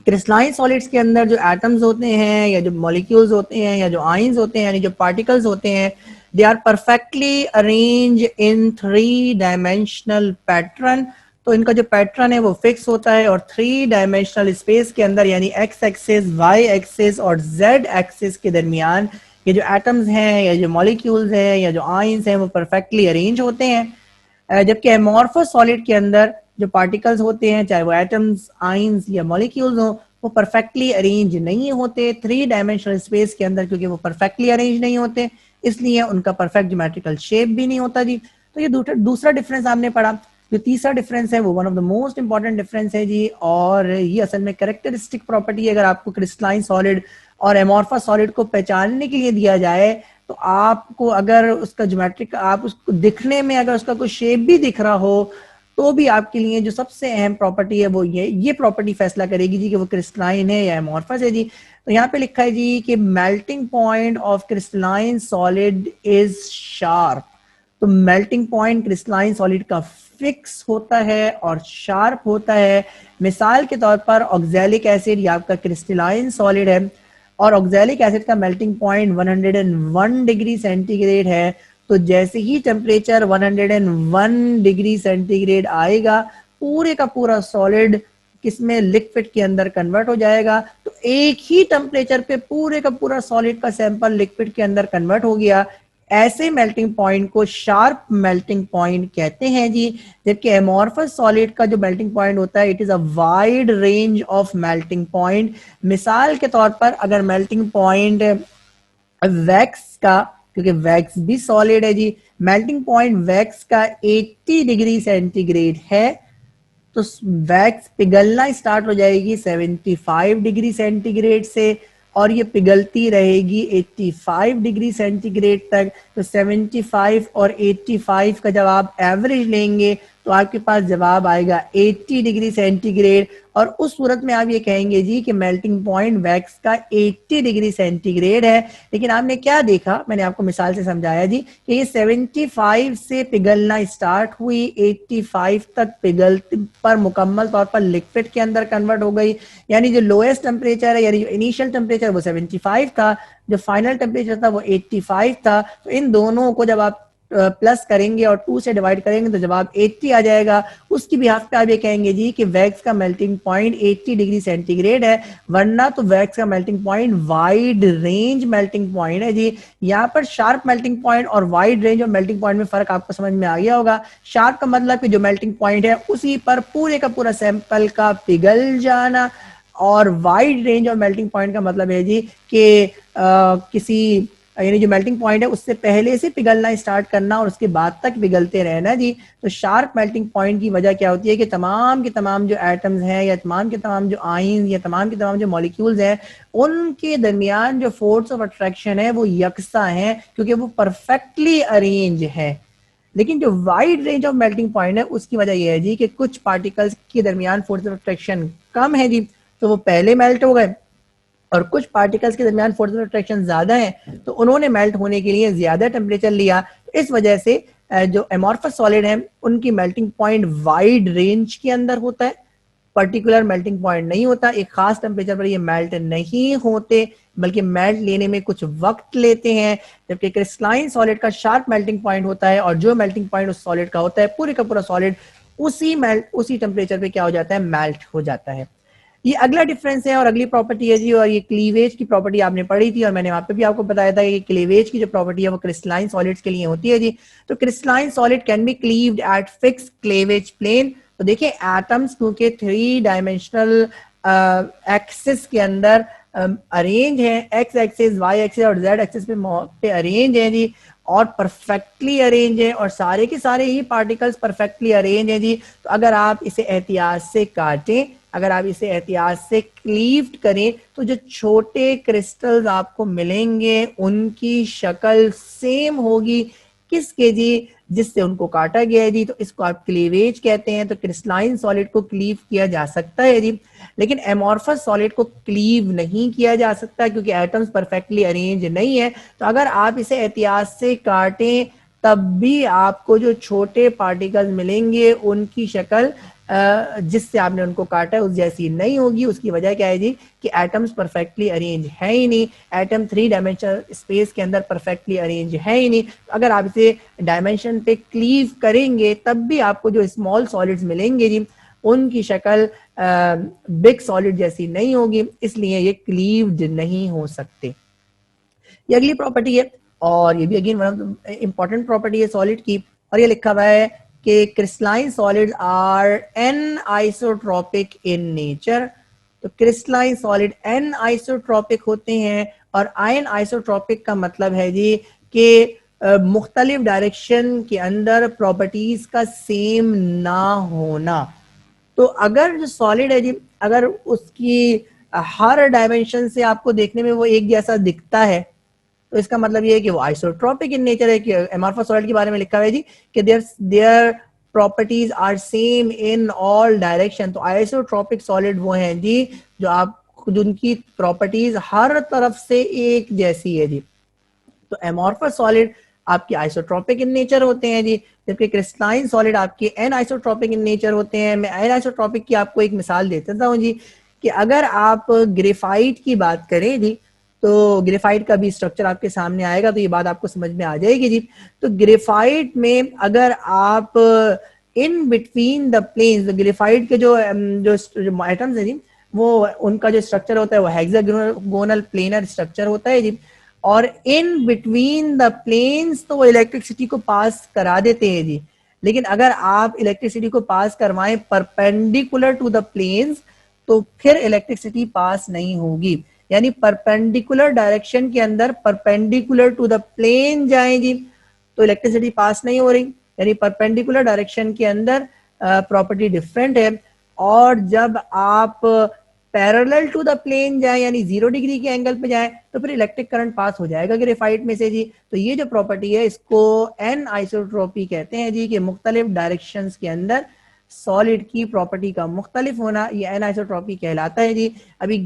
क्रिस्टलाइन सॉलिड्स के अंदर जो एटम्स होते हैं या जो मॉलिक्यूल्स होते हैं या जो आयंस होते हैं यानी जो पार्टिकल्स होते हैं, they are perfectly arrange in three dimensional pattern. तो इनका जो पैटर्न है वो फिक्स होता है, और थ्री डायमेंशनल स्पेस के अंदर यानी एक्स एक्सिस, वाई एक्सिस और जेड एक्सिस के दरमियान ये जो एटम्स हैं या जो मॉलिक्यूल्स हैं या जो आयंस हैं वो परफेक्टली अरेंज होते हैं। जबकि एमॉर्फस सॉलिड के अंदर जो पार्टिकल्स होते हैं चाहे वो एटम्स, आयंस या मॉलिक्यूल्स हो, वो परफेक्टली अरेंज नहीं होते थ्री डायमेंशनल स्पेस के अंदर। क्योंकि वो परफेक्टली अरेंज नहीं होते इसलिए उनका परफेक्ट ज्योमेट्रिकल शेप भी नहीं होता जी। तो ये दूसरा डिफरेंस आपने पढ़ा। जो तीसरा डिफरेंस है वो one of the most important difference है जी, और ये असल में कैरेक्टरिस्टिक प्रॉपर्टी है। अगर आपको क्रिस्टलाइन सॉलिड और एमॉर्फस सॉलिड को पहचानने के लिए दिया जाए तो आपको अगर उसका ज्योमेट्रिक, आप उसको दिखने में अगर उसका कोई शेप भी दिख रहा हो तो भी आपके लिए जो सबसे अहम प्रॉपर्टी है वो ये प्रॉपर्टी फैसला करेगी जी कि वो क्रिस्टलाइन है या एमॉर्फस है जी। तो यहाँ पे लिखा है जी कि melting point of crystalline solid is sharp. तो मेल्टिंग पॉइंट क्रिस्टलाइन सॉलिड का फिक्स होता है और शार्प होता है। मिसाल के तौर पर ऑक्सैलिक एसिड या आपका क्रिस्टलाइन सॉलिड है, और ऑक्सैलिक एसिड का मेल्टिंग पॉइंट 101 डिग्री सेंटीग्रेड है। तो जैसे ही टेम्परेचर 101 डिग्री सेंटीग्रेड आएगा पूरे का पूरा सॉलिड किसमें, लिक्विड के अंदर कन्वर्ट हो जाएगा। तो एक ही टेम्परेचर पे पूरे का पूरा सॉलिड का सैंपल लिक्विड के अंदर कन्वर्ट हो गया। ऐसे मेल्टिंग पॉइंट को शार्प मेल्टिंग पॉइंट कहते हैं जी। जबकि एमॉर्फस सॉलिड का जो मेल्टिंग पॉइंट होता है it is a wide range of melting point. मिसाल के तौर पर अगर मेल्टिंग पॉइंट वैक्स का, क्योंकि वैक्स भी सॉलिड है जी, मेल्टिंग पॉइंट वैक्स का 80 डिग्री सेंटीग्रेड है तो वैक्स पिघलना स्टार्ट हो जाएगी 75 डिग्री सेंटीग्रेड से, और ये पिघलती रहेगी 85 डिग्री सेंटीग्रेड तक। तो 75 और 85 का जब आप एवरेज लेंगे तो आपके पास जवाब आएगा 80 डिग्री सेंटीग्रेड। और उस सूरत में आप ये कहेंगे जी कि मेल्टिंग पॉइंट वैक्स का 80 डिग्री सेंटीग्रेड है। लेकिन आपने क्या देखा, मैंने आपको मिसाल से समझाया जी कि ये 75 से पिघलना स्टार्ट हुई, 85 तक पिघल पर मुकम्मल तौर पर लिक्विड के अंदर कन्वर्ट हो गई। यानी जो लोएस्ट टेम्परेचर है, यानी जो इनिशियल टेम्परेचर वो 75 था, जो फाइनल टेम्परेचर था वो 85 था। तो इन दोनों को जब आप प्लस करेंगे और 2 से डिवाइड करेंगे तो जवाब 80 आ जाएगा। उसकी बिहाफ पे आप ये कहेंगे जी कि वैक्स का मेल्टिंग पॉइंट 80 डिग्री सेंटीग्रेड है, वरना तो वैक्स का melting point wide range melting point है जी। यहाँ पर शार्प मेल्टिंग पॉइंट और वाइड रेंज और मेल्टिंग पॉइंट में फर्क आपको समझ में आ गया होगा। शार्प का मतलब कि जो मेल्टिंग पॉइंट है उसी पर पूरे का पूरा सैंपल का पिघल जाना, और वाइड रेंज और मेल्टिंग पॉइंट का मतलब है जी कि किसी यानी जो मेल्टिंग पॉइंट है उससे पहले से पिघलना स्टार्ट करना और उसके बाद तक पिघलते रहना जी। तो शार्प मेल्टिंग पॉइंट की वजह क्या होती है कि तमाम के तमाम जो एटम्स हैं या तमाम के तमाम जो आयन या तमाम के तमाम जो मॉलिक्यूल्स हैं उनके दरमियान जो फोर्स ऑफ अट्रैक्शन है वो यकसा है, क्योंकि वो परफेक्टली अरेंज है। लेकिन जो wide range of melting point है उसकी वजह यह है जी कि कुछ पार्टिकल्स के दरमियान फोर्स ऑफ अट्रैक्शन कम है जी, तो वो पहले मेल्ट हो गए, और कुछ पार्टिकल्स के दरमियान फोर्स ऑफ अट्रैक्शन ज्यादा है तो उन्होंने मेल्ट होने के लिए ज्यादा टेम्परेचर लिया। इस वजह से जो एमॉर्फस सॉलिड है उनकी मेल्टिंग पॉइंट वाइड रेंज के अंदर होता है, पर्टिकुलर मेल्टिंग पॉइंट नहीं होता। एक खास टेम्परेचर पर ये मेल्ट नहीं होते, बल्कि मेल्ट लेने में कुछ वक्त लेते हैं। जबकि क्रिस्टलाइन सॉलिड का शार्प मेल्टिंग पॉइंट होता है, और जो मेल्टिंग पॉइंट उस सॉलिड का होता है पूरे का पूरा सॉलिड उसी टेम्परेचर पे क्या हो जाता है, मेल्ट हो जाता है। ये अगला डिफरेंस है और अगली प्रॉपर्टी है जी, और ये क्लीवेज की प्रॉपर्टी आपने पढ़ी थी और मैंने वहां पे भी आपको बताया था कि क्लीवेज की जो प्रॉपर्टी है वो क्रिस्टलाइन सॉलिड्स के लिए होती है जी। तो crystalline solid can be cleaved at fix cleavage plane. तो देखिए एटम्स क्योंकि 3 डायमेंशनल एक्सिस के अंदर अरेंज है, एक्स एक्सिस, वाई एक्सिस और जेड एक्सिस पे अरेंज है जी, और परफेक्टली अरेंज है, और सारे के सारे ही पार्टिकल्स परफेक्टली अरेंज है जी। तो अगर आप इसे एहतियात से काटें, अगर आप इसे एहतियात से क्लीव्ड करें, तो जो छोटे क्रिस्टल्स आपको मिलेंगे उनकी शक्ल सेम होगी किसके जी, जिससे उनको काटा गया है जी। तो इसको आप क्लीवेज कहते हैं। तो क्रिस्टलाइन सॉलिड को क्लीव किया जा सकता है जी, लेकिन एमॉर्फस सॉलिड को क्लीव नहीं किया जा सकता क्योंकि एटम्स परफेक्टली अरेंज नहीं है। तो अगर आप इसे एहतियात से काटें तब भी आपको जो छोटे पार्टिकल्स मिलेंगे उनकी शक्ल जिससे आपने उनको काटा है उस जैसी नहीं होगी। उसकी वजह क्या है जी कि एटम्स परफेक्टली अरेंज है ही नहीं, एटम 3 डायमेंशनल स्पेस के अंदर परफेक्टली अरेंज है ही नहीं। तो अगर आप इसे डायमेंशन पे क्लीव करेंगे तब भी आपको जो स्मॉल सॉलिड्स मिलेंगे जी उनकी शक्ल बिग सॉलिड जैसी नहीं होगी, इसलिए ये क्लीव्ड नहीं हो सकते। ये अगली प्रॉपर्टी है और ये भी again one of the important property है सॉलिड की, और ये लिखा हुआ है कि crystalline solids are anisotropic in nature. तो क्रिस्टलाइन सॉलिड एन आइसोट्रोपिक होते हैं, और आयन आइसोट्रोपिक का मतलब है जी कि मुख्तलिफ डायरेक्शन के अंदर प्रॉपर्टीज का सेम ना होना। तो अगर जो सॉलिड है जी अगर उसकी हर डायमेंशन से आपको देखने में वो एक जैसा दिखता है तो इसका मतलब ये है कि वो आइसोट्रोपिक इन नेचर है। कि एमॉर्फस सॉलिड के बारे में लिखा हुआ है जी कि their properties are same in all direction. तो आइसोट्रोपिक सॉलिड वो हैं जी जो आप जिनकी प्रॉपर्टीज हर तरफ से एक जैसी है जी। तो एमॉर्फस सॉलिड आपके आइसोट्रोपिक इन नेचर होते हैं जी, जबकि क्रिस्टलाइन सॉलिड आपके एन आइसोट्रोपिक इन नेचर होते हैं। मैं एन आइसोट्रोपिक की आपको एक मिसाल देता हूँ जी कि अगर आप ग्रेफाइट की बात करें जी तो ग्रेफाइट का भी स्ट्रक्चर आपके सामने आएगा तो ये बात आपको समझ में आ जाएगी जी। तो ग्रेफाइट में अगर आप in between the planes, graphite के जो एटम्स है जी वो उनका जो स्ट्रक्चर होता है वो हेक्सागोनल प्लेनर स्ट्रक्चर होता है जी, और इन बिटवीन द प्लेन्स तो वो इलेक्ट्रिसिटी को पास करा देते हैं जी। लेकिन अगर आप इलेक्ट्रिसिटी को पास करवाएं परपेंडिकुलर टू द प्लेन्स तो फिर इलेक्ट्रिसिटी पास नहीं होगी। यानी परपेंडिकुलर डायरेक्शन के अंदर परपेंडिकुलर टू द प्लेन जाएं जी तो इलेक्ट्रिसिटी पास नहीं हो रही, यानी परपेंडिकुलर डायरेक्शन के अंदर प्रॉपर्टी डिफरेंट है। और जब आप पैरेलल टू द प्लेन जाए यानी 0 डिग्री के एंगल पे जाए तो फिर इलेक्ट्रिक करंट पास हो जाएगा ग्रेफाइट में से जी। तो ये जो प्रॉपर्टी है इसको एन आइसोट्रोपी कहते हैं जी कि मुख्तलिफ डायरेक्शंस के अंदर सॉलिड की प्रॉपर्टी का मुख्तलिफ होना, ये एन आइसोट्रोपी कहलाता है जी। अभी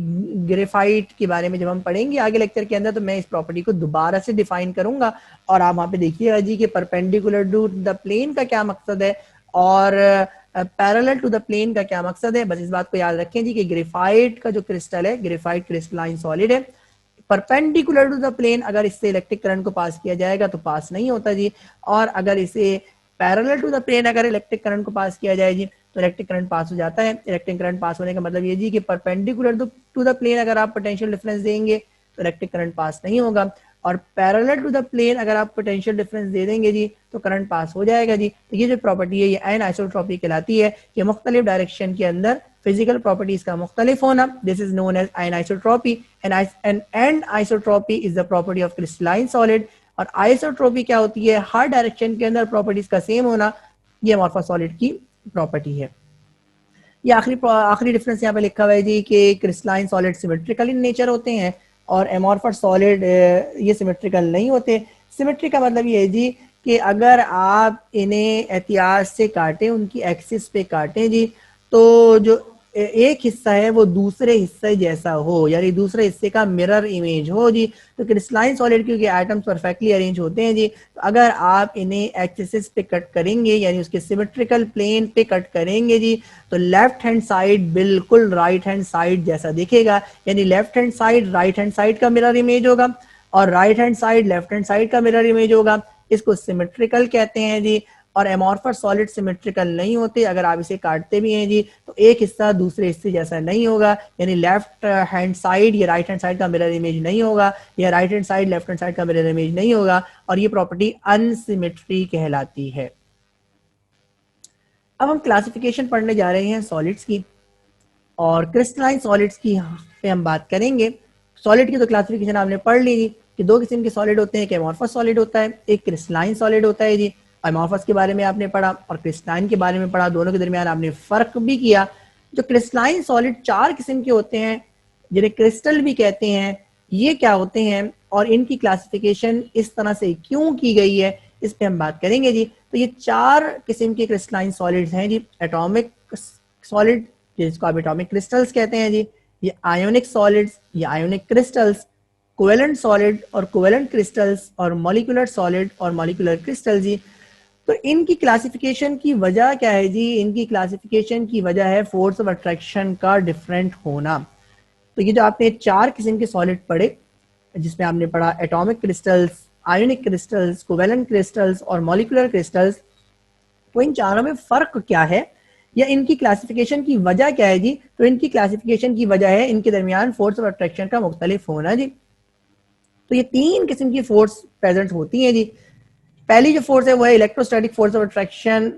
ग्रेफाइट के बारे में जब हम पढ़ेंगे आगे लेक्चर के अंदर तो मैं इस प्रॉपर्टी को दोबारा से डिफाइन करूंगा और आप वहां पे देखिएगा जी कि परपेंडिकुलर टू द प्लेन का क्या मकसद है और पैरेलल टू द प्लेन का क्या मकसद है। बस इस बात को याद रखें जी कि ग्रेफाइट का जो क्रिस्टल है, ग्रेफाइट क्रिस्टलाइन सॉलिड है, परपेंडिकुलर टू द प्लेन अगर इससे इलेक्ट्रिक करंट को पास किया जाएगा तो पास नहीं होता जी, और अगर इसे पैरेलल टू द प्लेन अगर इलेक्ट्रिक करंट को पास किया जाए जी तो इलेक्ट्रिक करंट पास हो जाता है। इलेक्ट्रिक करंट पास होने का मतलब ये जी कि परपेंडिकुलर टू द प्लेन अगर आप पोटेंशियल डिफरेंस देंगे तो इलेक्ट्रिक करंट पास नहीं होगा, और पैरेलल टू द प्लेन अगर आप पोटेंशियल डिफरेंस दे देंगे जी तो करंट पास हो जाएगा जी। तो ये जो प्रॉपर्टी है ये एन आइसोट्रोपी कहलाती है कि मुख्तलिफ डायरेक्शन के अंदर फिजिकल प्रॉपर्टीज का मुख्तलिफ होना, this is known as anisotropy. And isotropy is the property of crystalline solid. और आइसोट्रॉपी क्या होती है? हर डायरेक्शन के अंदर प्रॉपर्टीज का सेम होना, ये अमॉर्फस सॉलिड की प्रॉपर्टी है। ये आखिरी डिफरेंस यहाँ पे लिखा हुआ है जी कि crystalline solid symmetrical in nature होते हैं और एमॉर्फस सॉलिड ये सिमेट्रिकल नहीं होते। सिमेट्री का मतलब ये है जी कि अगर आप इन्हें एहतियात से काटें, उनकी एक्सिस पे काटें जी, तो जो एक हिस्सा है वो दूसरे हिस्से जैसा हो, यानी दूसरे हिस्से का मिरर इमेज हो जी। तो क्रिस्टलाइन सॉलिड क्योंकि एटम्स परफेक्टली अरेंज होते हैं जी, तो अगर आप इन्हें एक्सिस पे कट करेंगे यानी उसके सिमेट्रिकल प्लेन पे कट करेंगे जी, तो लेफ्ट हैंड साइड बिल्कुल राइट हैंड साइड जैसा दिखेगा, यानी left hand side right hand side का मिरर इमेज होगा और right hand side left hand side का मिरर इमेज होगा। इसको सिमेट्रिकल कहते हैं जी। और एमॉर्फस सॉलिड सिमेट्रिकल नहीं होते, अगर आप इसे काटते भी हैं जी तो एक हिस्सा दूसरे हिस्से जैसा नहीं होगा, यानी लेफ्ट हैंड साइड या राइट हैंड साइड का मिरर इमेज नहीं होगा, या right hand side left hand side का मिरर इमेज नहीं होगा, और ये प्रॉपर्टी अनसिमेट्री कहलाती है। अब हम क्लासिफिकेशन पढ़ने जा रहे हैं सॉलिड्स की, और क्रिस्टलाइन सॉलिड्स की पे हम बात करेंगे। सॉलिड की तो क्लासिफिकेशन आपने पढ़ ली जी कि दो किस्म के सॉलिड होते हैं, एक एमॉर्फस सॉलिड होता है, एक क्रिस्टलाइन सॉलिड होता है जी। एमॉर्फस के बारे में आपने पढ़ा और क्रिस्टलाइन के बारे में पढ़ा, दोनों के दरमियान आपने फर्क भी किया। जो क्रिस्टलाइन सॉलिड 4 किस्म के होते हैं जिन्हें क्रिस्टल भी कहते हैं, ये क्या होते हैं और इनकी क्लासिफिकेशन इस तरह से क्यों की गई है, इस पे हम बात करेंगे जी। तो ये 4 किस्म के क्रिस्टलाइन सॉलिड्स हैं जी। एटॉमिक सॉलिड जिसको आप एटॉमिक क्रिस्टल्स कहते हैं जी, ये आयोनिक सॉलिड्स या आयोनिक क्रिस्टल्स, कोवेलेंट सॉलिड और कोवेलेंट क्रिस्टल्स, और मॉलिक्यूलर सॉलिड और मॉलिक्यूलर क्रिस्टल जी। तो इनकी क्लासिफिकेशन की वजह क्या है जी? इनकी क्लासिफिकेशन की वजह है फोर्स ऑफ अट्रैक्शन का डिफरेंट होना। तो ये जो आपने 4 किस्म के सॉलिड पढ़े, जिसमें आपने पढ़ा atomic crystals, ionic crystals, covalent crystals और मॉलिक्यूलर क्रिस्टल्स, तो इन चारों में फर्क क्या है या इनकी क्लासिफिकेशन की वजह क्या है जी? तो इनकी क्लासिफिकेशन की वजह है इनके दरमियान फोर्स ऑफ अट्रैक्शन का मुख्तलिफ होना जी। तो ये 3 किस्म की फोर्स प्रेजेंट होती हैं जी। पहली जो फोर्स है वो है इलेक्ट्रोस्टैटिक फोर्स ऑफ अट्रैक्शन,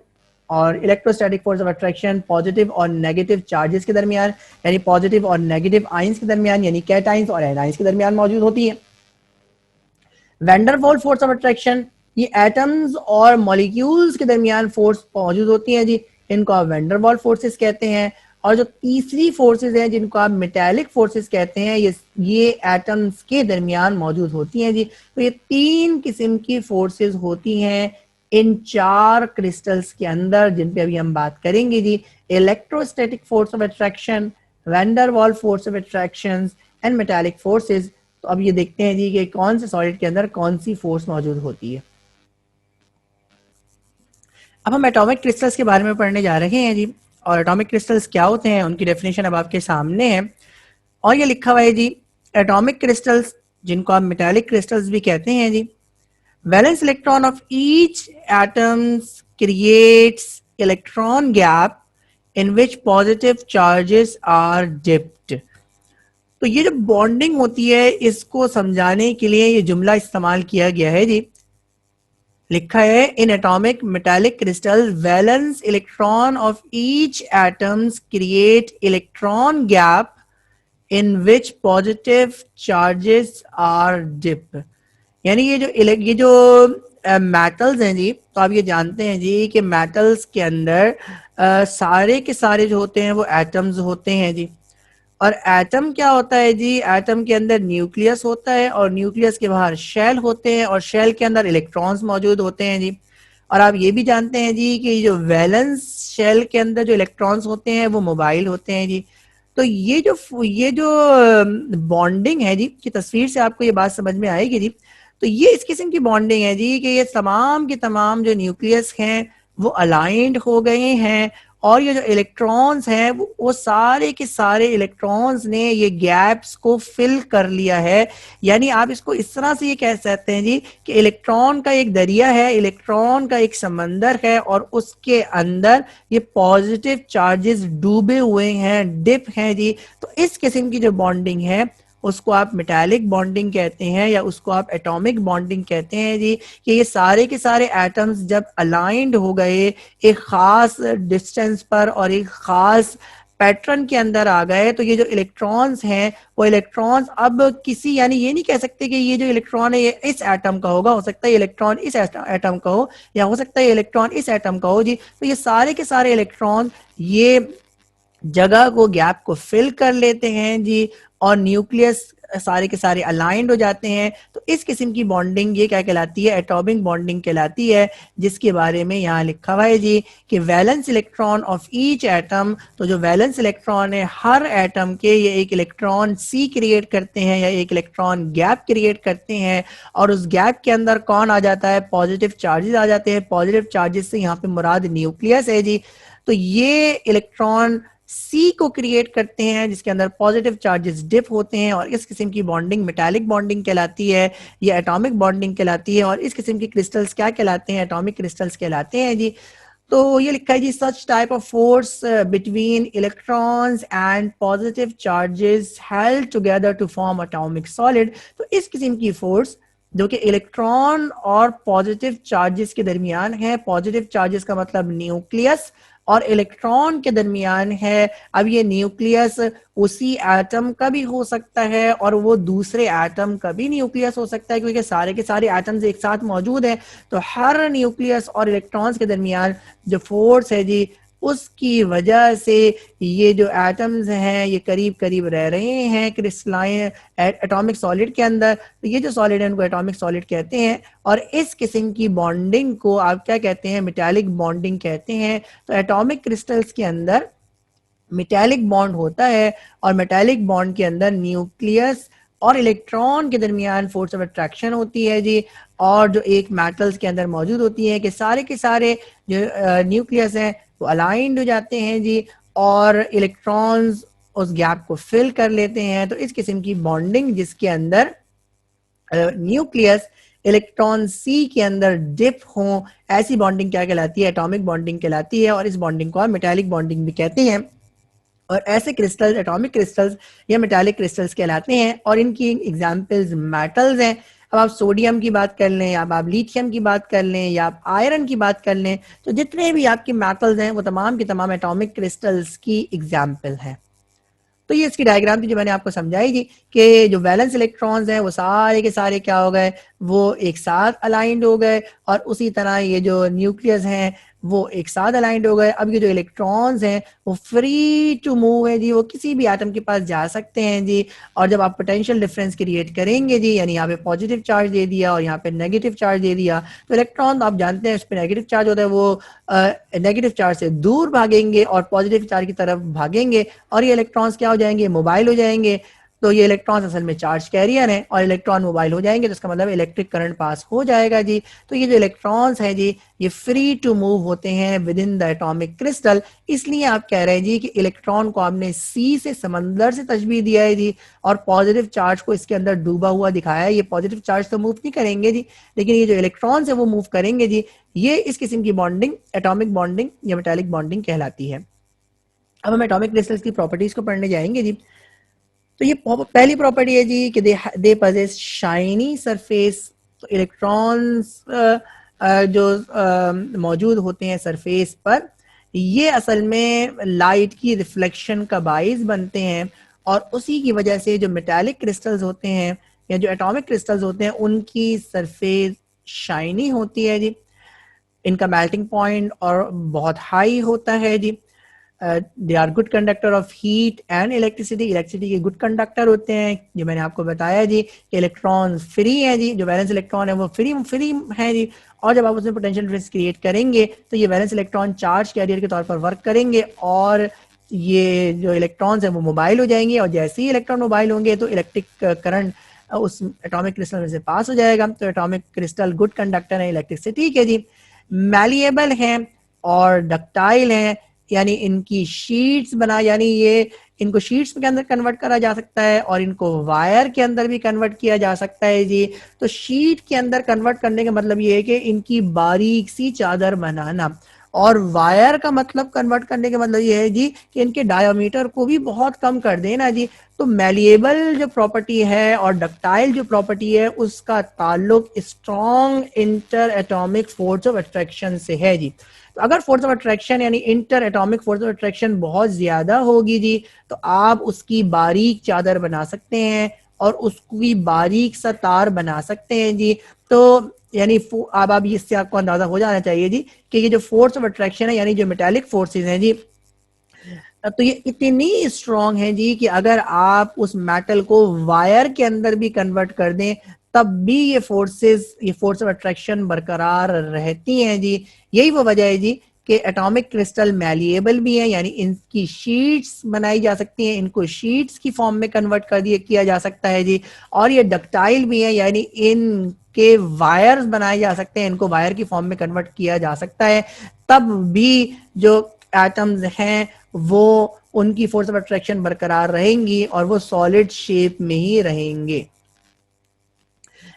और electrostatic force of attraction positive और नेगेटिव चार्जेस के दरमियान, यानी पॉजिटिव और नेगेटिव आयंस के दरमियान, यानी कैटायंस और एनायंस के दरमियान मौजूद होती है। Van der Waals force of attraction, ये एटम्स और मॉलिक्यूल्स के दरमियान फोर्स मौजूद होती है जी, इनको आप वैन डर वाल्स फोर्सेस कहते हैं। और जो तीसरी फोर्सेस हैं जिनको आप मेटालिक फोर्सेस कहते हैं, ये एटम्स के दरमियान मौजूद होती हैं जी। तो ये 3 किस्म की फोर्सेस होती हैं इन 4 क्रिस्टल्स के अंदर, जिन पे अभी हम बात करेंगे जी। Electrostatic force of attraction, van der Waals force of attraction and metallic forces. तो अब ये देखते हैं जी कि कौन से सॉलिड के अंदर कौन सी फोर्स मौजूद होती है। अब हम एटॉमिक क्रिस्टल्स के बारे में पढ़ने जा रहे हैं जी, और एटॉमिक क्रिस्टल्स क्या होते हैं उनकी डेफिनेशन अब आपके सामने है। और ये लिखा हुआ है जी, एटॉमिक क्रिस्टल्स जिनको आप मेटालिक क्रिस्टल्स भी कहते हैं जी, valence electron of each atoms creates electron gap in which positive charges are dipped. तो ये जो बॉन्डिंग होती है इसको समझाने के लिए ये जुमला इस्तेमाल किया गया है जी। लिखा है in atomic metallic crystal valence electron of each atoms create electron gap in which positive charges are dip. यानी ये जो मेटल्स हैं जी, तो आप ये जानते हैं जी कि मेटल्स के अंदर सारे के सारे जो होते हैं वो एटम्स होते हैं जी। और एटम क्या होता है जी? एटम के अंदर न्यूक्लियस होता है और न्यूक्लियस के बाहर शेल होते हैं और शेल के अंदर इलेक्ट्रॉन्स मौजूद होते हैं जी। और आप ये भी जानते हैं जी कि जो वैलेंस शेल के अंदर जो इलेक्ट्रॉन्स होते हैं वो मोबाइल होते हैं जी। तो ये जो बॉन्डिंग है जी की तस्वीर से आपको ये बात समझ में आएगी जी। तो ये इस किस्म की बॉन्डिंग है जी कि ये तमाम के तमाम जो न्यूक्लियस हैं वो अलाइंड हो गए हैं, और ये जो इलेक्ट्रॉन्स हैं वो सारे के सारे इलेक्ट्रॉन्स ने ये गैप्स को फिल कर लिया है। यानी आप इसको इस तरह से ये कह सकते हैं जी कि इलेक्ट्रॉन का एक दरिया है, इलेक्ट्रॉन का एक समंदर है, और उसके अंदर ये पॉजिटिव चार्जेस डूबे हुए हैं, डिप हैं जी। तो इस किस्म की जो बॉन्डिंग है उसको आप मेटालिक बॉन्डिंग कहते हैं, या उसको आप एटॉमिक बॉन्डिंग कहते हैं जी। कि ये सारे के सारे एटम्स जब अलाइंड हो गए एक खास डिस्टेंस पर और एक खास पैटर्न के अंदर आ गए तो ये जो इलेक्ट्रॉन्स हैं वो इलेक्ट्रॉन्स अब किसी, यानी ये नहीं कह सकते कि ये जो इलेक्ट्रॉन है ये इस एटम का होगा, हो सकता है इलेक्ट्रॉन इस एटम का हो, या हो सकता है इलेक्ट्रॉन इस एटम का हो जी। तो ये सारे के सारे इलेक्ट्रॉन ये जगह को, गैप को फिल कर लेते हैं जी, और न्यूक्लियस सारे के सारे अलाइंड हो जाते हैं। तो इस किस्म की बॉन्डिंग ये क्या कहलाती है? एटॉमिक बॉन्डिंग कहलाती है, जिसके बारे में यहाँ लिखा हुआ है जी कि valence electron of each atom. तो जो वैलेंस इलेक्ट्रॉन है हर एटम के, ये एक इलेक्ट्रॉन सी क्रिएट करते हैं या एक इलेक्ट्रॉन गैप क्रिएट करते हैं, और उस गैप के अंदर कौन आ जाता है? पॉजिटिव चार्जेस आ जाते हैं। पॉजिटिव चार्जेस से यहाँ पे मुराद न्यूक्लियस है जी। तो ये इलेक्ट्रॉन सी को क्रिएट करते हैं जिसके अंदर पॉजिटिव चार्जेस डिप होते हैं, और इस किस्म की बॉन्डिंग मेटालिक बॉन्डिंग कहलाती है, ये एटॉमिक बॉन्डिंग कहलाती है। और इस किस्म की क्रिस्टल्स क्या कहलाते हैं? एटॉमिक क्रिस्टल्स कहलाते हैं जी। तो ये लिखा है जी, such type of force between electrons and positive charges held together to form atomic solid. तो इस किस्म की फोर्स जो कि इलेक्ट्रॉन और पॉजिटिव चार्जेस के दरमियान है, पॉजिटिव चार्जेस का मतलब न्यूक्लियस और इलेक्ट्रॉन के दरमियान है। अब ये न्यूक्लियस उसी एटम का भी हो सकता है और वो दूसरे एटम का भी न्यूक्लियस हो सकता है, क्योंकि सारे के सारे एटम्स एक साथ मौजूद हैं। तो हर न्यूक्लियस और इलेक्ट्रॉन्स के दरमियान जो फोर्स है जी, उसकी वजह से ये जो एटम्स हैं ये करीब करीब रह रहे हैं क्रिस्टलाइन एटॉमिक सॉलिड के अंदर। तो ये जो सॉलिड है उनको एटॉमिक सॉलिड कहते हैं, और इस किस्म की बॉन्डिंग को आप क्या कहते हैं? मेटालिक बॉन्डिंग कहते हैं। तो एटॉमिक क्रिस्टल्स के अंदर मेटालिक बॉन्ड होता है, और मेटालिक बॉन्ड के अंदर न्यूक्लियस और इलेक्ट्रॉन के दरमियान फोर्स ऑफ अट्रैक्शन होती है जी, और जो एक मेटल्स के अंदर मौजूद होती है कि सारे के सारे जो न्यूक्लियस हैं वो अलाइंड हो जाते हैं जी, और इलेक्ट्रॉन्स उस गैप को फिल कर लेते हैं। तो इस किस्म की बॉन्डिंग जिसके अंदर न्यूक्लियस इलेक्ट्रॉन सी के अंदर डिप हो, ऐसी बॉन्डिंग क्या कहलाती है? एटॉमिक बॉन्डिंग कहलाती है, और इस बॉन्डिंग को आप मेटालिक बॉन्डिंग भी कहते हैं। और ऐसे क्रिस्टल्स एटॉमिक क्रिस्टल्स या मेटालिक क्रिस्टल्स कहलाते हैं, और इनकी एग्जांपल्स मेटल्स हैं। अब आप सोडियम की बात कर लें, या आप लिथियम की बात कर लें, या आप आयरन की बात कर लें, तो जितने भी आपके मेटल्स हैं वो तमाम के तमाम एटॉमिक क्रिस्टल्स की एग्जाम्पल हैं। तो ये इसकी डायग्राम थी जो मैंने आपको समझाई थी कि जो वैलेंस इलेक्ट्रॉन्स हैं वो सारे के सारे क्या हो गए? वो एक साथ अलाइंड हो गए, और उसी तरह ये जो न्यूक्लियस हैं वो एक साथ अलाइंड हो गए। अब ये जो इलेक्ट्रॉन्स हैं वो फ्री टू मूव है जी, वो किसी भी एटम के पास जा सकते हैं जी। और जब आप पोटेंशियल डिफरेंस क्रिएट करेंगे जी, यानी यहाँ पे पॉजिटिव चार्ज दे दिया और यहाँ पे नेगेटिव चार्ज दे दिया, तो इलेक्ट्रॉन आप जानते हैं उस पर नेगेटिव चार्ज होता है, वो नेगेटिव चार्ज से दूर भागेंगे और पॉजिटिव चार्ज की तरफ भागेंगे, और ये इलेक्ट्रॉन्स क्या हो जाएंगे? मोबाइल हो जाएंगे। तो ये इलेक्ट्रॉन्स असल में चार्ज कैरियर हैं, और इलेक्ट्रॉन मोबाइल हो जाएंगे तो इसका मतलब इलेक्ट्रिक करंट पास हो जाएगा जी। तो ये जो इलेक्ट्रॉन्स हैं जी, ये फ्री टू मूव होते हैं with in the atomic crystal. इसलिए आप कह रहे हैं जी कि इलेक्ट्रॉन को आपने सी से, समंदर से तशबीह दिया है जी, और पॉजिटिव चार्ज को इसके अंदर डूबा हुआ दिखाया है। ये पॉजिटिव चार्ज तो मूव नहीं करेंगे जी, लेकिन ये जो इलेक्ट्रॉन्स है वो मूव करेंगे जी। ये इस किस्म की बॉन्डिंग एटॉमिक बॉन्डिंग या मेटालिक बॉन्डिंग कहलाती है। अब हम एटॉमिक क्रिस्टल्स की प्रॉपर्टीज को पढ़ने जाएंगे जी। तो ये पहली प्रॉपर्टी है जी कि दे पजेस शाइनी सरफेस। तो इलेक्ट्रॉन्स जो मौजूद होते हैं सरफेस पर, ये असल में लाइट की रिफ्लेक्शन का बाइस बनते हैं, और उसी की वजह से जो मेटालिक क्रिस्टल्स होते हैं या जो एटॉमिक क्रिस्टल्स होते हैं उनकी सरफेस शाइनी होती है जी। इनका मेल्टिंग पॉइंट और बहुत हाई होता है जी। They are good conductor of heat and electricity. Electricity के गुड कंडक्टर होते हैं। जो मैंने आपको बताया जी कि इलेक्ट्रॉन फ्री हैं जी, जो वैलेंस इलेक्ट्रॉन है वो फ्री हैं जी, और जब आप उसमें पोटेंशियल डिफरेंस क्रिएट करेंगे तो ये वैलेंस इलेक्ट्रॉन चार्ज कैरियर के तौर पर वर्क करेंगे, और ये जो इलेक्ट्रॉन्स हैं वो मोबाइल हो जाएंगे, और जैसे ही इलेक्ट्रॉन मोबाइल होंगे तो इलेक्ट्रिक करंट उस एटॉमिक क्रिस्टल में से पास हो जाएगा। तो एटॉमिक क्रिस्टल गुड कंडक्टर है इलेक्ट्रिसिटी के जी। मैलिएबल हैं और डक्टाइल हैं, यानी इनकी शीट्स बना, यानी ये इनको शीट्स के अंदर कन्वर्ट करा जा सकता है और इनको वायर के अंदर भी कन्वर्ट किया जा सकता है जी। तो शीट के अंदर कन्वर्ट करने का मतलब ये है कि इनकी बारीक सी चादर बनाना, और वायर का मतलब कन्वर्ट करने का मतलब ये है जी कि इनके डायमीटर को भी बहुत कम कर देना जी। तो मैलिएबल जो प्रॉपर्टी है और डक्टाइल जो प्रॉपर्टी है उसका ताल्लुक strong inter atomic force of attraction से है जी। तो अगर फोर्स ऑफ अट्रैक्शन यानी inter atomic force of attraction बहुत ज्यादा होगी जी, तो आप उसकी बारीक चादर बना सकते हैं और उसकी बारीक सा तार बना सकते हैं जी। तो यानी अब आप इससे आपको अंदाजा हो जाना चाहिए जी कि ये जो फोर्स ऑफ अट्रैक्शन है यानी जो मेटालिक फोर्सेज हैं जी, तो ये इतनी स्ट्रांग है जी कि अगर आप उस मेटल को वायर के अंदर भी कन्वर्ट कर दें तब भी ये फोर्स ऑफ अट्रैक्शन बरकरार रहती हैं जी। यही वो वजह है जी कि एटॉमिक क्रिस्टल मैलिएबल भी है, यानी इनकी शीट्स बनाई जा सकती हैं, इनको शीट्स की फॉर्म में कन्वर्ट कर दिया किया जा सकता है जी। और ये डक्टाइल भी है, यानी इनके वायर्स बनाए जा सकते हैं, इनको वायर की फॉर्म में कन्वर्ट किया जा सकता है। तब भी जो एटम्स हैं वो उनकी फोर्स ऑफ अट्रैक्शन बरकरार रहेंगी और वो सॉलिड शेप में ही रहेंगे।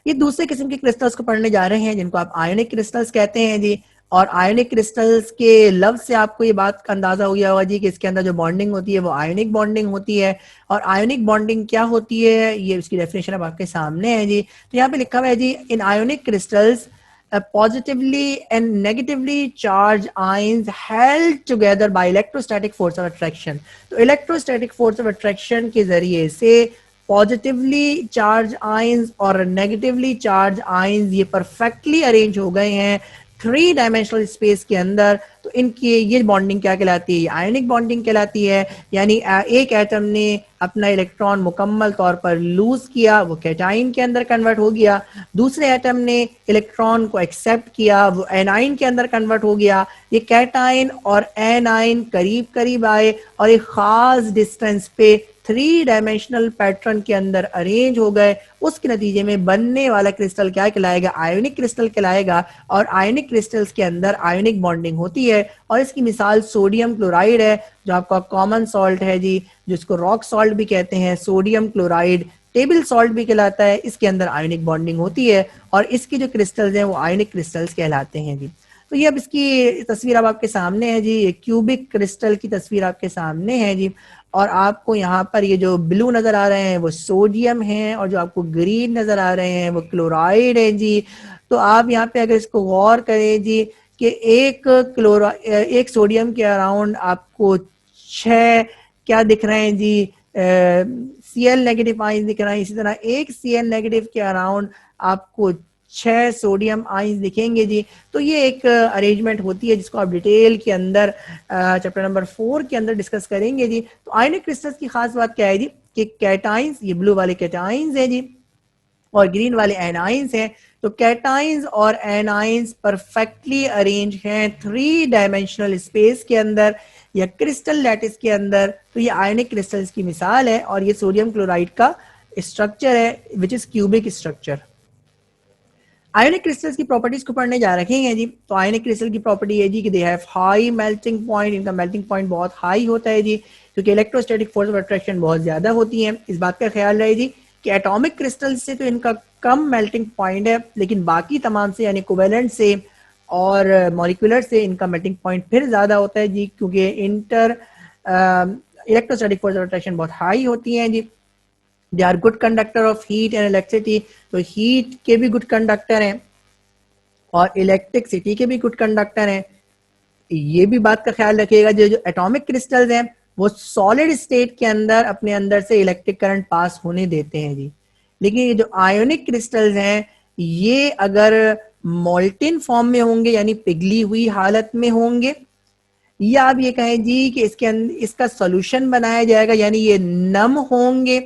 ये दूसरे किस्म के क्रिस्टल्स को पढ़ने जा रहे हैं जिनको आप आयोनिक क्रिस्टल्स कहते हैं जी। और आयोनिक क्रिस्टल्स के लफ्ज से आपको ये बात का अंदाजा हो गया होगा जी कि इसके अंदर जो बॉन्डिंग होती है वो आयोनिक बॉन्डिंग होती है। और आयोनिक बॉन्डिंग क्या होती है ये इसकी डेफिनेशन अब आपके सामने है जी। तो यहाँ पे लिखा हुआ है जी, in ionic crystals positively and negatively charged ions held together by electrostatic force of attraction। तो इलेक्ट्रोस्टैटिक फोर्स ऑफ अट्रैक्शन के जरिए से पॉजिटिवली चार्ज आयंस और नेगेटिवली चार्ज आयंस ये परफेक्टली अरेंज हो गए हैं थ्री डायमेंशनल स्पेस के अंदर। तो इनकी ये बॉन्डिंग क्या कहलाती है, ये आयनिक बॉन्डिंग कहलाती है। यानी एक एटम ने अपना इलेक्ट्रॉन मुकम्मल तौर पर लूज किया, वो कैटाइन के अंदर कन्वर्ट हो गया। दूसरे एटम ने इलेक्ट्रॉन को एक्सेप्ट किया, वो एनाइन के अंदर कन्वर्ट हो गया। ये कैटाइन और एनाइन करीब करीब आए और एक खास डिस्टेंस पे थ्री डायमेंशनल पैटर्न के अंदर अरेंज हो गए। उसके नतीजे में बनने वाला क्रिस्टल क्या कहलाएगा, आयोनिक क्रिस्टल कहलाएगा। और आयोनिक क्रिस्टल्स के अंदर आयोनिक बॉन्डिंग होती है और इसकी मिसाल सोडियम क्लोराइड है जो आपका कॉमन सॉल्ट है जी, जिसको रॉक सॉल्ट भी कहते हैं। सोडियम क्लोराइड टेबल सॉल्ट भी कहलाता है, इसके अंदर आयोनिक बॉन्डिंग होती है और इसकी जो क्रिस्टल्स हैं वो आयोनिक क्रिस्टल्स कहलाते हैं जी। तो ये अब इसकी तस्वीर अब आपके सामने है जी, ये क्यूबिक क्रिस्टल की तस्वीर आपके सामने है जी। और आपको यहाँ पर ये जो ब्लू नजर आ रहे हैं वो सोडियम है और जो आपको ग्रीन नजर आ रहे हैं वो क्लोराइड है जी। तो आप यहाँ पे अगर इसको गौर करें जी कि एक सोडियम के अराउंड आपको 6 क्या दिख रहे हैं जी, Cl नेगेटिव आयन दिख रहे हैं। इसी तरह एक Cl नेगेटिव के अराउंड आपको 6 सोडियम आयंस दिखेंगे जी। तो ये एक अरेंजमेंट होती है जिसको आप डिटेल के अंदर चैप्टर नंबर 4 के अंदर डिस्कस करेंगे जी। तो आयोनिक क्रिस्टल्स की खास बात क्या है जी कि कैटाइंस, ये ब्लू वाले कैटाइंस हैं जी और ग्रीन वाले एनाइंस हैं। तो कैटाइंस और एनाइंस परफेक्टली अरेंज हैं थ्री डायमेंशनल स्पेस के अंदर या क्रिस्टल लैटिस के अंदर। तो ये आयोनिक क्रिस्टल्स की मिसाल है और ये सोडियम क्लोराइड का स्ट्रक्चर है which is cubic structure. Ionic crystals की प्रॉपर्टीज को पढ़ने जा रखे हैं जी। तो आयोनिक क्रिस्टल की प्रॉपर्टी है जी कि they have high melting point, इनका मेल्टिंग पॉइंट बहुत हाई होता है जी क्योंकि इलेक्ट्रोस्टैटिक फोर्स ऑफ अट्रैक्शन बहुत ज्यादा होती है। इस बात का ख्याल रहे जी कि एटॉमिक क्रिस्टल से तो इनका कम मेल्टिंग पॉइंट है लेकिन बाकी तमाम से यानी कोवेलेंट से और मॉलिक्यूलर से इनका मेल्टिंग पॉइंट फिर ज्यादा होता है जी क्योंकि इलेक्ट्रोस्टैटिक फोर्स ऑफ अट्रैक्शन बहुत हाई होती है जी। They are good conductor of heat and electricity, तो हीट के भी गुड कंडक्टर हैं और इलेक्ट्रिसिटी के भी गुड कंडक्टर हैं। ये भी बात का ख्याल रखिएगा जो एटॉमिक क्रिस्टल्स हैं वो सॉलिड स्टेट के अंदर अपने अंदर से इलेक्ट्रिक करंट पास होने देते हैं जी। लेकिन ये जो आयोनिक क्रिस्टल्स हैं ये अगर मोल्टिन फॉर्म में होंगे यानी पिघली हुई हालत में होंगे या आप ये कहें जी कि इसके अंदर इसका सोल्यूशन बनाया जाएगा यानी ये नम होंगे,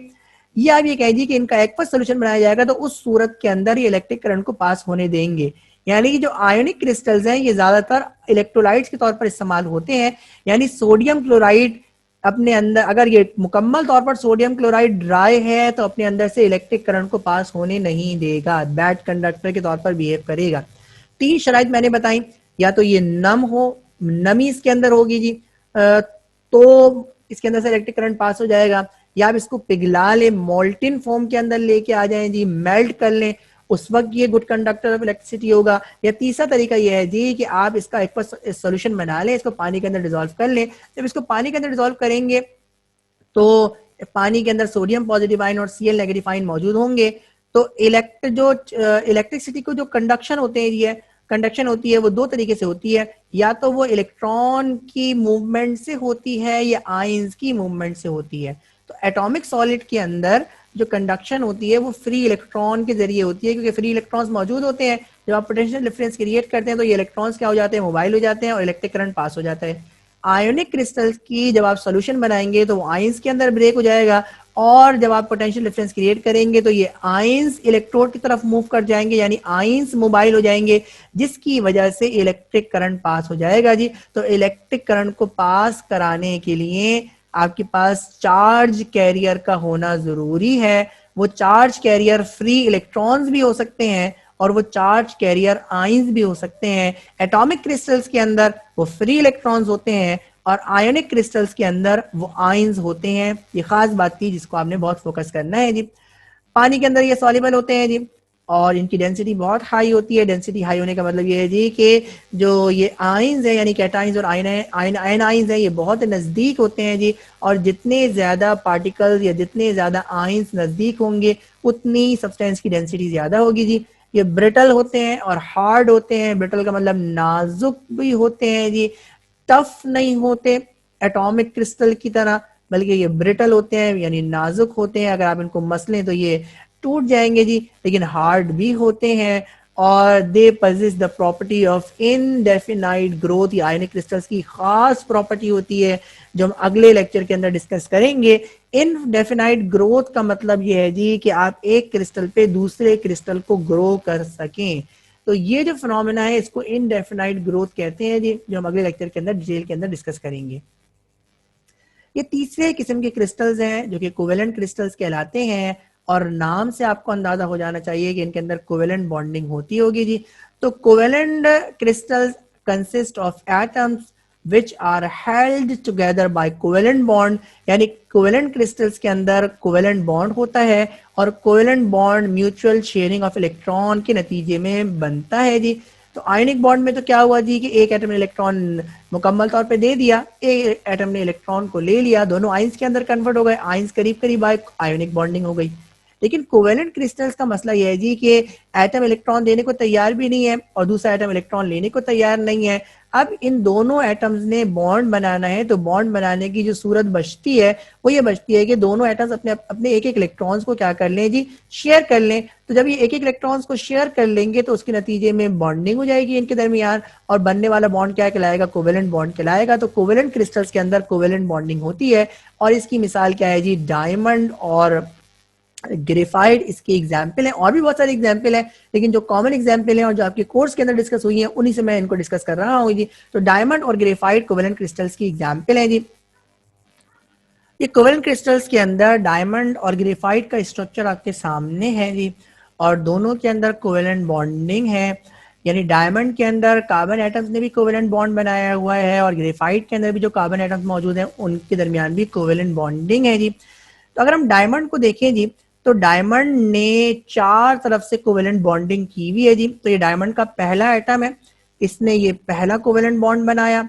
या आप ये कहें जी कि इनका एक्वस सोल्यूशन बनाया जाएगा तो उस सूरत के अंदर ये इलेक्ट्रिक करंट को पास होने देंगे। यानी कि जो आयोनिक क्रिस्टल्स हैं ये ज्यादातर इलेक्ट्रोलाइट्स के तौर पर इस्तेमाल होते हैं। यानी सोडियम क्लोराइड अपने अंदर, अगर ये मुकम्मल तौर पर सोडियम क्लोराइड ड्राई है तो अपने अंदर से इलेक्ट्रिक करंट को पास होने नहीं देगा, बैड कंडक्टर के तौर पर बिहेव करेगा। 3 शराइत मैंने बताई, या तो ये नम हो, नमी इसके अंदर होगी जी तो इसके अंदर से इलेक्ट्रिक करंट पास हो जाएगा, या आप इसको पिघला लें, मोल्टिन फॉर्म के अंदर लेके आ जाएं जी, मेल्ट कर लें, उस वक्त ये गुड कंडक्टर ऑफ इलेक्ट्रिसिटी होगा। या तीसरा तरीका ये है जी कि आप इसका एक सोल्यूशन बना लें, इसको पानी के अंदर डिसॉल्व कर लें। जब इसको पानी के अंदर डिसॉल्व करेंगे तो पानी के अंदर सोडियम पॉजिटिव आयन और Cl नेगेटिव आयन मौजूद होंगे। तो इलेक्ट्रिसिटी को जो कंडक्शन होते हैं ये कंडक्शन होती है वो दो तरीके से होती है, या तो वो इलेक्ट्रॉन की मूवमेंट से होती है या आयंस की मूवमेंट से होती है। तो एटॉमिक सॉलिड के अंदर जो कंडक्शन होती है वो फ्री इलेक्ट्रॉन के जरिए होती है, क्योंकि फ्री इलेक्ट्रॉन्स मौजूद होते हैं। जब आप पोटेंशियल डिफरेंस क्रिएट करते हैं तो ये इलेक्ट्रॉन्स क्या हो जाते हैं, मोबाइल हो जाते हैं और इलेक्ट्रिक करंट पास हो जाता है। आयोनिक क्रिस्टल्स की जब आप सोल्यूशन बनाएंगे तो वो आयंस के अंदर ब्रेक हो जाएगा, और जब आप पोटेंशियल डिफरेंस क्रिएट करेंगे तो ये आयंस इलेक्ट्रोड की तरफ मूव कर जाएंगे, यानी आयंस मोबाइल हो जाएंगे, जिसकी वजह से इलेक्ट्रिक करंट पास हो जाएगा जी। तो इलेक्ट्रिक करंट को पास कराने के लिए आपके पास चार्ज कैरियर का होना जरूरी है। वो चार्ज कैरियर फ्री इलेक्ट्रॉन्स भी हो सकते हैं और वो चार्ज कैरियर आयंस भी हो सकते हैं। एटॉमिक क्रिस्टल्स के अंदर वो फ्री इलेक्ट्रॉन्स होते हैं और आयोनिक क्रिस्टल्स के अंदर वो आयंस होते हैं। ये खास बात थी जिसको आपने बहुत फोकस करना है जी। पानी के अंदर ये सॉल्युबल होते हैं जी, और इनकी डेंसिटी बहुत हाई होती है। डेंसिटी हाई होने का मतलब ये है जी कि जो ये आयंस है यानी कैटायंस और आयन आयंस है ये बहुत नजदीक होते हैं जी, और जितने ज्यादा पार्टिकल्स या जितने ज्यादा आयंस नजदीक होंगे उतनी सब्सटेंस की डेंसिटी ज्यादा होगी जी। ये ब्रिटल होते हैं और हार्ड होते हैं। ब्रिटल का मतलब नाजुक भी होते हैं जी, टफ नहीं होते एटॉमिक क्रिस्टल की तरह, बल्कि ये ब्रिटल होते हैं यानी नाजुक होते हैं। अगर आप इनको मसलें तो ये टूट जाएंगे जी, लेकिन हार्ड भी होते हैं। और they possess the property of indefinite growth. ये आयनिक क्रिस्टल्स की खास प्रॉपर्टी होती है जो हम अगले लेक्चर के अंदर डिस्कस करेंगे। इनडेफिनाइट ग्रोथ का मतलब ये है जी कि आप एक क्रिस्टल पे दूसरे क्रिस्टल को ग्रो कर सकें। तो ये जो फिनोमेना है इसको इनडेफिनाइट ग्रोथ कहते हैं जी, जो हम अगले लेक्चर के अंदर डिटेल के अंदर डिस्कस करेंगे। ये तीसरे किस्म के क्रिस्टल्स हैं जो कि कोवेलेंट क्रिस्टल्स कहलाते हैं, और नाम से आपको अंदाजा हो जाना चाहिए कि इनके अंदर कोवेलेंट बॉन्डिंग होती होगी जी। तो covalent crystals consist of atoms which are held together by covalent bond, यानी कोवेलेंट क्रिस्टल्स के अंदर कोवेलेंट बॉन्ड होता है, और covalent bond mutual sharing of electron के नतीजे में बनता है जी। तो आयनिक बॉन्ड में तो क्या हुआ जी कि एक एटम ने इलेक्ट्रॉन मुकम्मल तौर पे दे दिया, एक एटम ने इलेक्ट्रॉन को ले लिया, दोनों आयंस के अंदर कन्वर्ट हो गए, आयंस करीब करीब आए, आयोनिक बॉन्डिंग हो गई। लेकिन कोवेलेंट क्रिस्टल्स का मसला यह है जी कि एटम इलेक्ट्रॉन देने को तैयार भी नहीं है और दूसरा एटम इलेक्ट्रॉन लेने को तैयार नहीं है। अब इन दोनों एटम्स ने बॉन्ड बनाना है, तो बॉन्ड बनाने की जो सूरत बचती है वो ये बचती है कि दोनों एटम्स अपने अपने एक एक इलेक्ट्रॉन्स को क्या कर लें जी, शेयर कर लें। तो जब ये एक एक इलेक्ट्रॉन्स को शेयर कर लेंगे तो उसके नतीजे में बॉन्डिंग हो जाएगी इनके दरमियान, और बनने वाला बॉन्ड क्या कहलाएगा, कोवेलेंट बॉन्ड कहलाएगा। तो कोवेलेंट क्रिस्टल्स के अंदर कोवेलेंट बॉन्डिंग होती है, और इसकी मिसाल क्या है जी, डायमंड और ग्रेफाइट इसके एग्जाम्पल है। और भी बहुत सारे एग्जाम्पल है, लेकिन जो कॉमन एग्जाम्पल है और जो आपके कोर्स के अंदर डिस्कस हुई है उन्हीं से मैं इनको डिस्कस कर रहा हूँ जी। तो डायमंड और ग्रेफाइट कोवेलेंट क्रिस्टल्स की एग्जाम्पल है जी। ये कोवेलेंट क्रिस्टल्स के अंदर डायमंड और ग्रेफाइट का स्ट्रक्चर आपके सामने है जी, और दोनों के अंदर कोवेलेंट बॉन्डिंग है। यानी डायमंड के अंदर कार्बन एटम्स ने भी कोवेलेंट बॉन्ड बनाया हुआ है, और ग्रेफाइट के अंदर भी जो कार्बन एटम्स मौजूद हैं उनके दरमियान भी कोवेलेंट बॉन्डिंग है जी। तो अगर हम डायमंड को देखें जी, तो डायमंड ने चार तरफ से कोवेलेंट बॉन्डिंग की हुई है जी। तो ये डायमंड का पहला एटम है, इसने ये पहला कोवेलेंट बॉन्ड बनाया,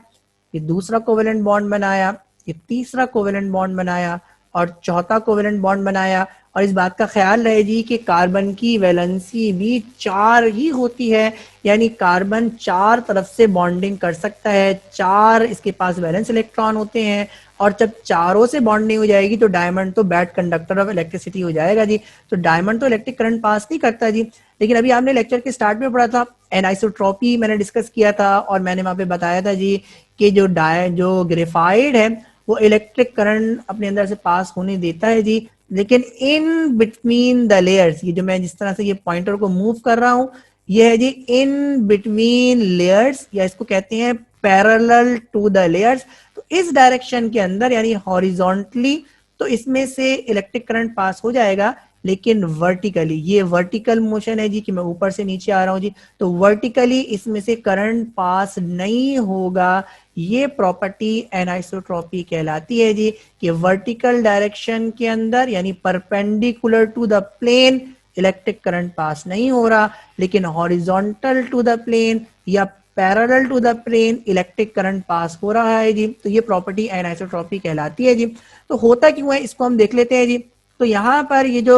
ये दूसरा कोवेलेंट बॉन्ड बनाया, ये तीसरा कोवेलेंट बॉन्ड बनाया, और चौथा कोवेलेंट बॉन्ड बनाया। और इस बात का ख्याल रहे जी कि कार्बन की वैलेंसी भी चार ही होती है, यानी कार्बन चार तरफ से बॉन्डिंग कर सकता है, चार इसके पास वैलेंस इलेक्ट्रॉन होते हैं। और जब चारों से बॉन्डिंग हो जाएगी तो डायमंड तो बैड कंडक्टर ऑफ इलेक्ट्रिसिटी हो जाएगा जी। तो डायमंड तो इलेक्ट्रिक करंट पास नहीं करता जी। लेकिन अभी आपने लेक्चर के स्टार्ट में पढ़ा था एनाइसोट्रॉपी, मैंने डिस्कस किया था, और मैंने वहां पे बताया था जी कि जो ग्रेफाइड है वो इलेक्ट्रिक करंट अपने अंदर से पास होने देता है जी, लेकिन इन बिटवीन द लेयर्स, ये जो मैं जिस तरह से ये पॉइंटर को मूव कर रहा हूं ये है जी इन बिटवीन लेयर्स, या इसको कहते हैं पैरेलल टू द लेयर्स। तो इस डायरेक्शन के अंदर यानी हॉरिजॉन्टली तो इसमें से इलेक्ट्रिक करंट पास हो जाएगा, लेकिन वर्टिकली, ये वर्टिकल मोशन है जी कि मैं ऊपर से नीचे आ रहा हूं जी, तो वर्टिकली इसमें से करंट पास नहीं होगा। ये प्रॉपर्टी एनाइसोट्रॉपी कहलाती है जी, कि वर्टिकल डायरेक्शन के अंदर यानी perpendicular to the plane electric current pass नहीं हो रहा, लेकिन हॉरिजॉन्टल टू द प्लेन या parallel to the plane electric current pass हो रहा है जी। तो ये प्रॉपर्टी एनाइसोट्रॉपी कहलाती है जी। तो होता क्यों है इसको हम देख लेते हैं जी। तो यहाँ पर ये जो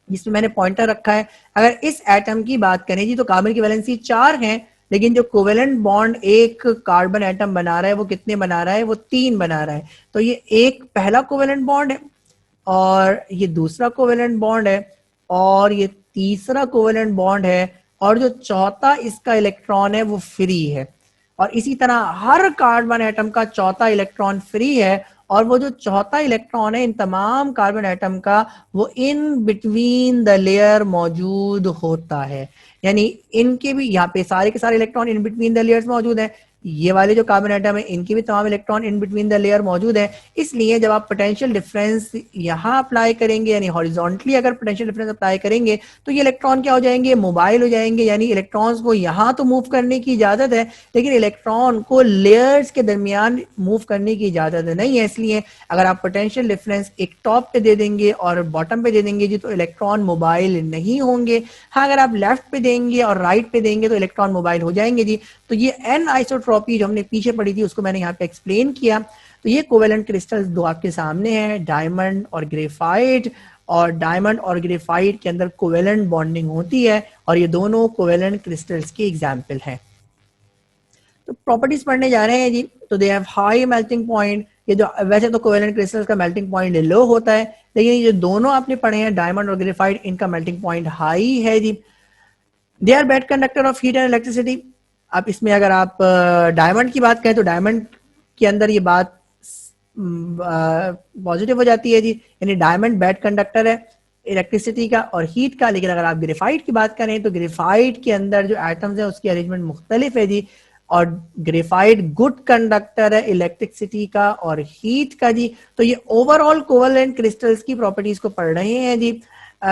जिसमें मैंने पॉइंटर रखा है, अगर इस एटम की बात करें जी तो कार्बन की वैलेंसी चार है, लेकिन जो कोवेलेंट बॉन्ड एक कार्बन एटम बना रहा है वो कितने बना रहा है, वो 3 बना रहा है। तो ये एक पहला कोवेलेंट बॉन्ड है और ये दूसरा कोवेलेंट बॉन्ड है और ये तीसरा कोवेलेंट बॉन्ड है और जो चौथा इसका इलेक्ट्रॉन है वो फ्री है। और इसी तरह हर कार्बन एटम का चौथा इलेक्ट्रॉन फ्री है और वो जो चौथा इलेक्ट्रॉन है इन तमाम कार्बन एटम का वो इन बिटवीन द लेयर मौजूद होता है। यानी इनके भी यहाँ पे सारे के सारे electron in between the layers मौजूद हैं। ये वाले जो कार्बन एटम है इनके भी तमाम electron in between the layer मौजूद है। इसलिए जब आप पोटेंशियल डिफरेंस यहाँ अप्लाई करेंगे यानी हॉरिजॉन्टली अगर पोटेंशियल डिफरेंस अप्लाई करेंगे तो ये इलेक्ट्रॉन क्या हो जाएंगे, मोबाइल हो जाएंगे। यानी इलेक्ट्रॉन्स को यहाँ तो मूव करने की इजाजत है लेकिन इलेक्ट्रॉन को लेयर्स के दरमियान मूव करने की इजाजत नहीं है। इसलिए अगर आप पोटेंशियल डिफरेंस एक टॉप पे दे देंगे और बॉटम पे दे देंगे जी तो इलेक्ट्रॉन मोबाइल नहीं होंगे। हाँ, अगर आप लेफ्ट पे देंगे और राइट पे देंगे तो इलेक्ट्रॉन मोबाइल हो जाएंगे जी। तो ये एन आइसोट्रॉपी जो हमने पीछे पढ़ी थी उसको मैंने यहाँ पे एक्सप्लेन किया। तो ये कोवेलेंट क्रिस्टल्स दो आपके सामने हैं, डायमंड और ग्रेफाइट। और डायमंड और ग्रेफाइट के अंदर कोवेलेंट बॉन्डिंग होती है और ये दोनों कोवेलेंट क्रिस्टल्स की एग्जाम्पल हैं। तो प्रॉपर्टीज पढ़ने जा रहे हैं जी। तो they have high melting point. ये जो वैसे तो कोवेलेंट क्रिस्टल्स का मेल्टिंग पॉइंट लो होता है लेकिन ये जो दोनों आपने पढ़े हैं डायमंड और ग्रेफाइट इनका मेल्टिंग पॉइंट हाई है जी। They are bad conductor of heat and electricity. आप इसमें अगर आप डायमंड की बात करें तो डायमंड के अंदर ये बात पॉजिटिव हो जाती है जी। यानी डायमंड बेड कंडक्टर है इलेक्ट्रिसिटी का और हीट का। लेकिन अगर आप ग्रेफाइट की बात करें तो ग्रेफाइट के अंदर जो एटम्स है उसकी अरेंजमेंट मुख्तलिफ है जी। और ग्रेफाइट गुड कंडक्टर है इलेक्ट्रिसिटी का और हीट का जी। तो ये ओवरऑल कोवेलेंट क्रिस्टल्स की प्रॉपर्टीज को पढ़ रहे हैं जी।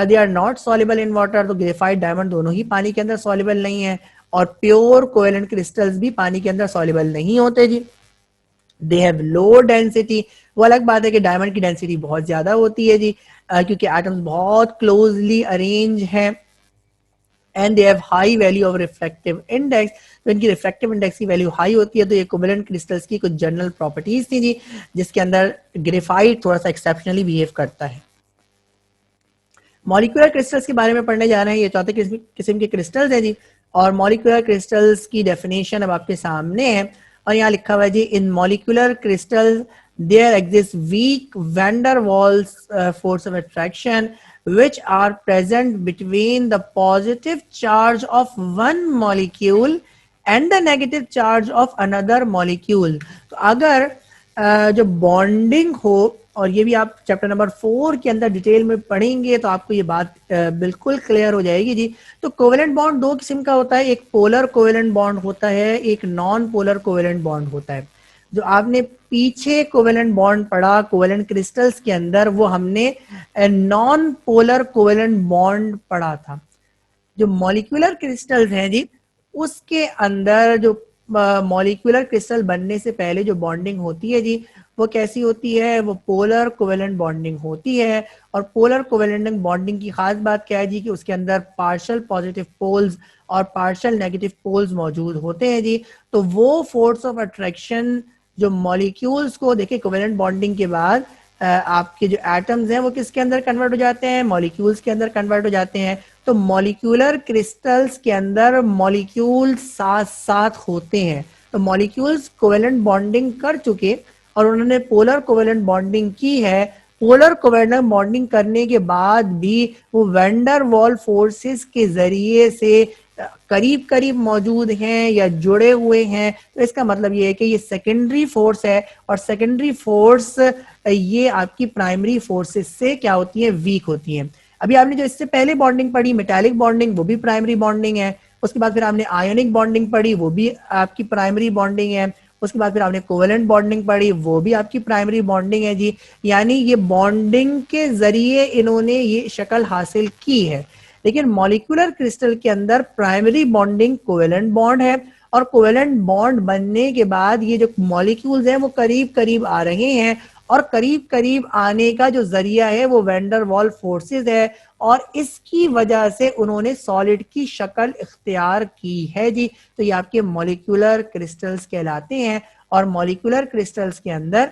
They are not soluble in water. तो ग्रेफाइट डायमंड दोनों ही पानी के अंदर सॉल्युबल नहीं है और प्योर कोवेलेंट क्रिस्टल्स भी पानी के अंदर सॉल्युबल नहीं होते जी। They have low density. वो अलग बात है कि डायमंड की डेंसिटी बहुत ज्यादा होती है जी क्योंकि एटम्स बहुत क्लोजली अरेंज हैं। And they have high value of refractive index. तो इनकी रिफ्रैक्टिव इंडेक्स की वैल्यू हाई होती है। तो ये कोवेलेंट क्रिस्टल्स की कुछ जनरल प्रॉपर्टीज थी जी जिसके अंदर ग्रेफाइट थोड़ा सा एक्सेप्शनली बिहेव करता है। मॉलिक्यूलर क्रिस्टल्स के बारे में पढ़ने जा रहे हैं। ये चौथे किस्म के क्रिस्टल्स हैं जी। और मॉलिक्यूलर क्रिस्टल्स की डेफिनेशन अब आपके सामने है और यहाँ लिखा हुआ है जी in molecular crystals there exist weak van der Waals force of attraction which are present between the positive charge of one molecule and the negative charge of another molecule। तो अगर जो बॉन्डिंग हो और ये भी आप चैप्टर नंबर 4 के अंदर डिटेल में पढ़ेंगे तो आपको ये बात बिल्कुल क्लियर हो जाएगी जी। तो कोवेलेंट बॉन्ड दो किस्म का होता है, एक पोलर कोवेलेंट बॉन्ड होता है, एक नॉन पोलर कोवेलेंट बॉन्ड होता है। जो आपने पीछे कोवेलेंट बॉन्ड पढ़ा कोवेलेंट क्रिस्टल्स के अंदर वो हमने नॉन पोलर कोवेलेंट बॉन्ड पढ़ा था। जो मॉलिक्यूलर क्रिस्टल्स हैं जी उसके अंदर जो मॉलिक्यूलर क्रिस्टल बनने से पहले जो बॉन्डिंग होती है जी वो कैसी होती है, वो पोलर कोवेलेंट बॉन्डिंग होती है। और पोलर कोवेलेंट बॉन्डिंग की खास बात क्या है जी कि उसके अंदर पार्शियल पॉजिटिव पोल्स और पार्शियल नेगेटिव पोल्स मौजूद होते हैं जी। तो वो फोर्स ऑफ अट्रैक्शन जो मॉलिक्यूल्स को देखिए कोवेलेंट बॉन्डिंग के बाद आपके जो एटम्स हैं वो किसके अंदर कन्वर्ट हो जाते हैं, मॉलिक्यूल्स के अंदर कन्वर्ट हो जाते हैं। तो मॉलिक्यूलर क्रिस्टल्स के अंदर मॉलिक्यूल्स साथ साथ होते हैं। तो मॉलिक्यूल्स कोवेलेंट बॉन्डिंग कर चुके और उन्होंने पोलर कोवेलेंट बॉन्डिंग की है। पोलर कोवेलेंट बॉन्डिंग करने के बाद भी वो वैंडर वॉल फोर्सेस के जरिए से करीब करीब मौजूद हैं या जुड़े हुए हैं। तो इसका मतलब ये है कि ये सेकेंडरी फोर्स है और सेकेंडरी फोर्स ये आपकी प्राइमरी फोर्सेस से क्या होती है, वीक होती है। अभी आपने जो इससे पहले बॉन्डिंग पढ़ी मेटालिक बॉन्डिंग वो भी प्राइमरी बॉन्डिंग है। उसके बाद फिर आपने आयोनिक बॉन्डिंग पढ़ी वो भी आपकी प्राइमरी बॉन्डिंग है। उसके बाद फिर आपने कोवेलेंट बॉन्डिंग पढ़ी वो भी आपकी प्राइमरी बॉन्डिंग है जी। यानी ये बॉन्डिंग के जरिए इन्होंने ये शक्ल हासिल की है। लेकिन मॉलिक्यूलर क्रिस्टल के अंदर प्राइमरी बॉन्डिंग कोवेलेंट बॉन्ड है और कोवेलेंट बॉन्ड बनने के बाद ये जो मॉलिक्यूल्स हैं वो करीब करीब आ रहे हैं और करीब करीब आने का जो जरिया है वो वैंडर वॉल फोर्सेस है और इसकी वजह से उन्होंने सॉलिड की शक्ल इख्तियार की है जी। तो ये आपके मॉलिक्यूलर क्रिस्टल्स कहलाते हैं और मॉलिक्यूलर क्रिस्टल्स के अंदर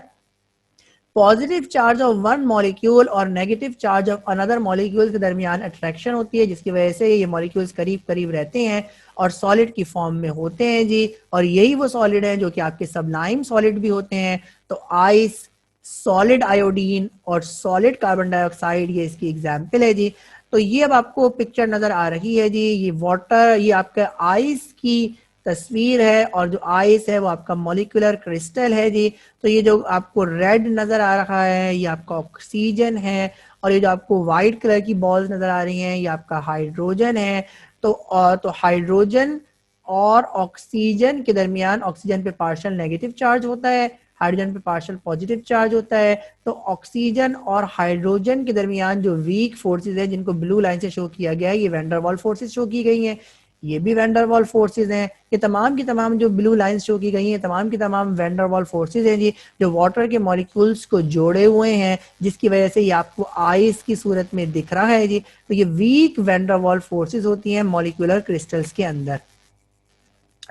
positive charge of one molecule और negative charge of another molecule के दरमियान अट्रैक्शन होती है, जिसकी वजह से ये मॉलिक्यूल्स करीब करीब रहते हैं और सॉलिड की फॉर्म में होते हैं जी। और यही वो सॉलिड हैं जो कि आपके सबलाइम सॉलिड भी होते हैं। तो आइस, सॉलिड आयोडीन और सॉलिड कार्बन डाइऑक्साइड ये इसकी एग्जाम्पल है जी। तो ये अब आपको पिक्चर नजर आ रही है जी, ये वाटर, ये आपका आइस की तस्वीर है और जो आइस है वो आपका मॉलिक्यूलर क्रिस्टल है जी। तो ये जो आपको रेड नजर आ रहा है ये आपका ऑक्सीजन है, और ये जो आपको व्हाइट कलर की बॉल्स नजर आ रही हैं ये आपका हाइड्रोजन है। तो हाइड्रोजन और ऑक्सीजन के दरमियान ऑक्सीजन पे पार्शियल नेगेटिव चार्ज होता है, हाइड्रोजन पे पार्शियल पॉजिटिव चार्ज होता है। तो ऑक्सीजन और हाइड्रोजन के दरमियान जो वीक फोर्सेस हैं जिनको ब्लू लाइन से शो किया गया है, ये van der Waals forces show की गई हैं, ये भी वैन डर वाल्स फोर्सेस हैं। ये तमाम की तमाम जो ब्लू लाइंस शो की गई हैं तमाम की तमाम वैन डर वाल्स फोर्सेस हैं जी, जो वाटर के मॉलिक्यूल्स को जोड़े हुए हैं, जिसकी वजह से ये आपको आइस की सूरत में दिख रहा है जी। तो ये weak van der Waals forces होती हैं मॉलिक्यूलर क्रिस्टल्स के अंदर।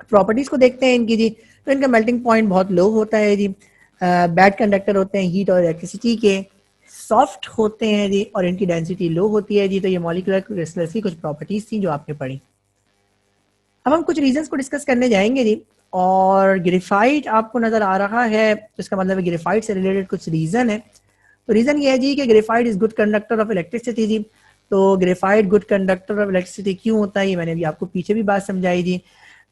प्रॉपर्टीज को देखते हैं इनकी जी। तो इनका मेल्टिंग पॉइंट बहुत लो होता है जी, बैड कंडक्टर होते हैं हीट और इलेक्ट्रिसिटी के, सॉफ्ट होते हैं जी, और इनकी डेंसिटी लो होती है जी। तो ये मॉलिक्यूलर क्रिस्टल्स की कुछ प्रॉपर्टीज थी जो आपने पढ़ी। अब हम कुछ रीजंस को डिस्कस करने जाएंगे जी। और ग्रेफाइट आपको नजर आ रहा है तो इसका मतलब है ग्रेफाइट से रिलेटेड कुछ रीजन है। तो रीजन ये है जी कि graphite is good conductor of electricity जी। तो graphite good conductor of electricity क्यों होता है ये मैंने भी आपको पीछे भी बात समझाई जी।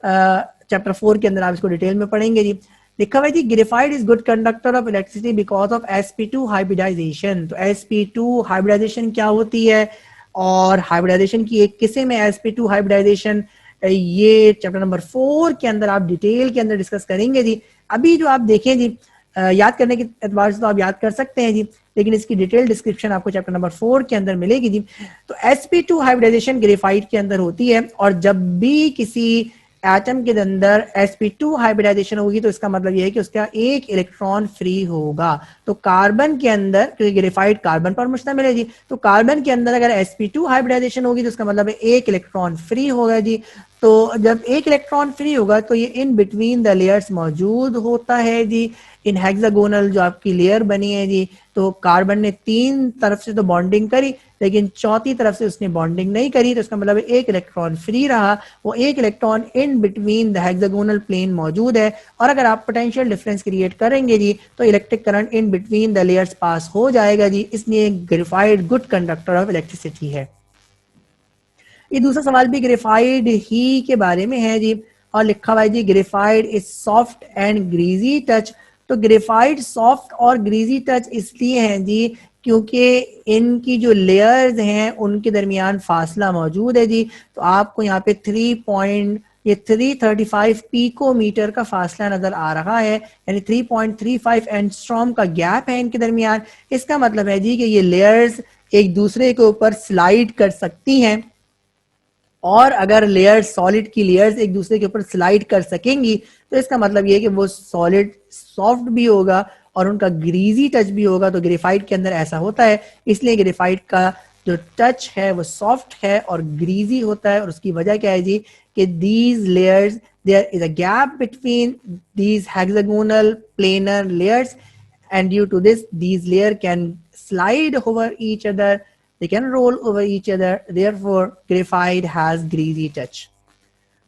चैप्टर 4 के अंदर आप इसको डिटेल में पढ़ेंगे जी। लिखा हुआ है जी graphite is good conductor of electricity because of sp2 hybridisation. तो sp2 हाइब्रिडाइजेशन क्या होती है और हाइब्रिडाइजेशन की एक किस्म है sp2 हाइब्रिडाइजेशन, ये चैप्टर नंबर 4 के अंदर आप डिटेल के अंदर डिस्कस करेंगे जी। अभी जो आप देखें जी, याद करने के एतबार से तो आप याद कर सकते हैं जी, लेकिन इसकी डिटेल डिस्क्रिप्शन आपको चैप्टर नंबर 4 के अंदर मिलेगी जी। तो sp2 हाइब्रिडाइजेशन ग्रेफाइट के अंदर होती है, और जब भी किसी एटम के अंदर sp2 हाइब्रिडाइजेशन होगी तो इसका मतलब ये है कि उसका एक इलेक्ट्रॉन फ्री होगा। तो कार्बन के अंदर, क्योंकि ग्रेफाइट कार्बन पर मुश्तमिल है जी, तो कार्बन के अंदर अगर sp2 हाइब्रिडाइजेशन होगी तो इसका मतलब है एक इलेक्ट्रॉन फ्री होगा जी। तो जब एक इलेक्ट्रॉन फ्री होगा तो ये इन बिटवीन द लेयर्स मौजूद होता है जी। इन हेक्सागोनल जो आपकी लेयर बनी है जी, तो कार्बन ने 3 तरफ से तो बॉन्डिंग करी लेकिन चौथी तरफ से उसने बॉन्डिंग नहीं करी, तो इसका मतलब एक इलेक्ट्रॉन फ्री रहा। वो एक electron in between the hexagonal plane मौजूद है, और अगर आप पोटेंशियल डिफरेंस क्रिएट करेंगे जी तो electric current in between the layers pass हो जाएगा जी। इसलिए graphite good conductor of electricity है। ये दूसरा सवाल भी ग्रेफाइड ही के बारे में है जी, और लिखा हुआ है जी graphite is soft and greasy touch. तो ग्रेफाइड सॉफ्ट और ग्रीजी टच इसलिए हैं जी क्योंकि इनकी जो लेयर्स हैं उनके दरमियान फासला मौजूद है जी। तो आपको यहाँ पे 335 पिकोमीटर का फासला नजर आ रहा है, यानी 3.35 एंगस्ट्रॉम का गैप है इनके दरमियान। इसका मतलब है जी कि ये लेयर्स एक दूसरे के ऊपर स्लाइड कर सकती हैं, और अगर लेयर्स, सॉलिड की लेयर्स एक दूसरे के ऊपर स्लाइड कर सकेंगी तो इसका मतलब ये है कि वो सॉलिड सॉफ्ट भी होगा और उनका ग्रीजी टच भी होगा। तो ग्रेफाइट के अंदर ऐसा होता है, इसलिए ग्रेफाइट का जो टच है वो सॉफ्ट है और ग्रीजी होता है। और उसकी वजह क्या है जी कि these layers, there is a gap between these hexagonal planar layers, and due to this these layer can slide over each other, they can roll over each other, therefore graphite has greasy touch।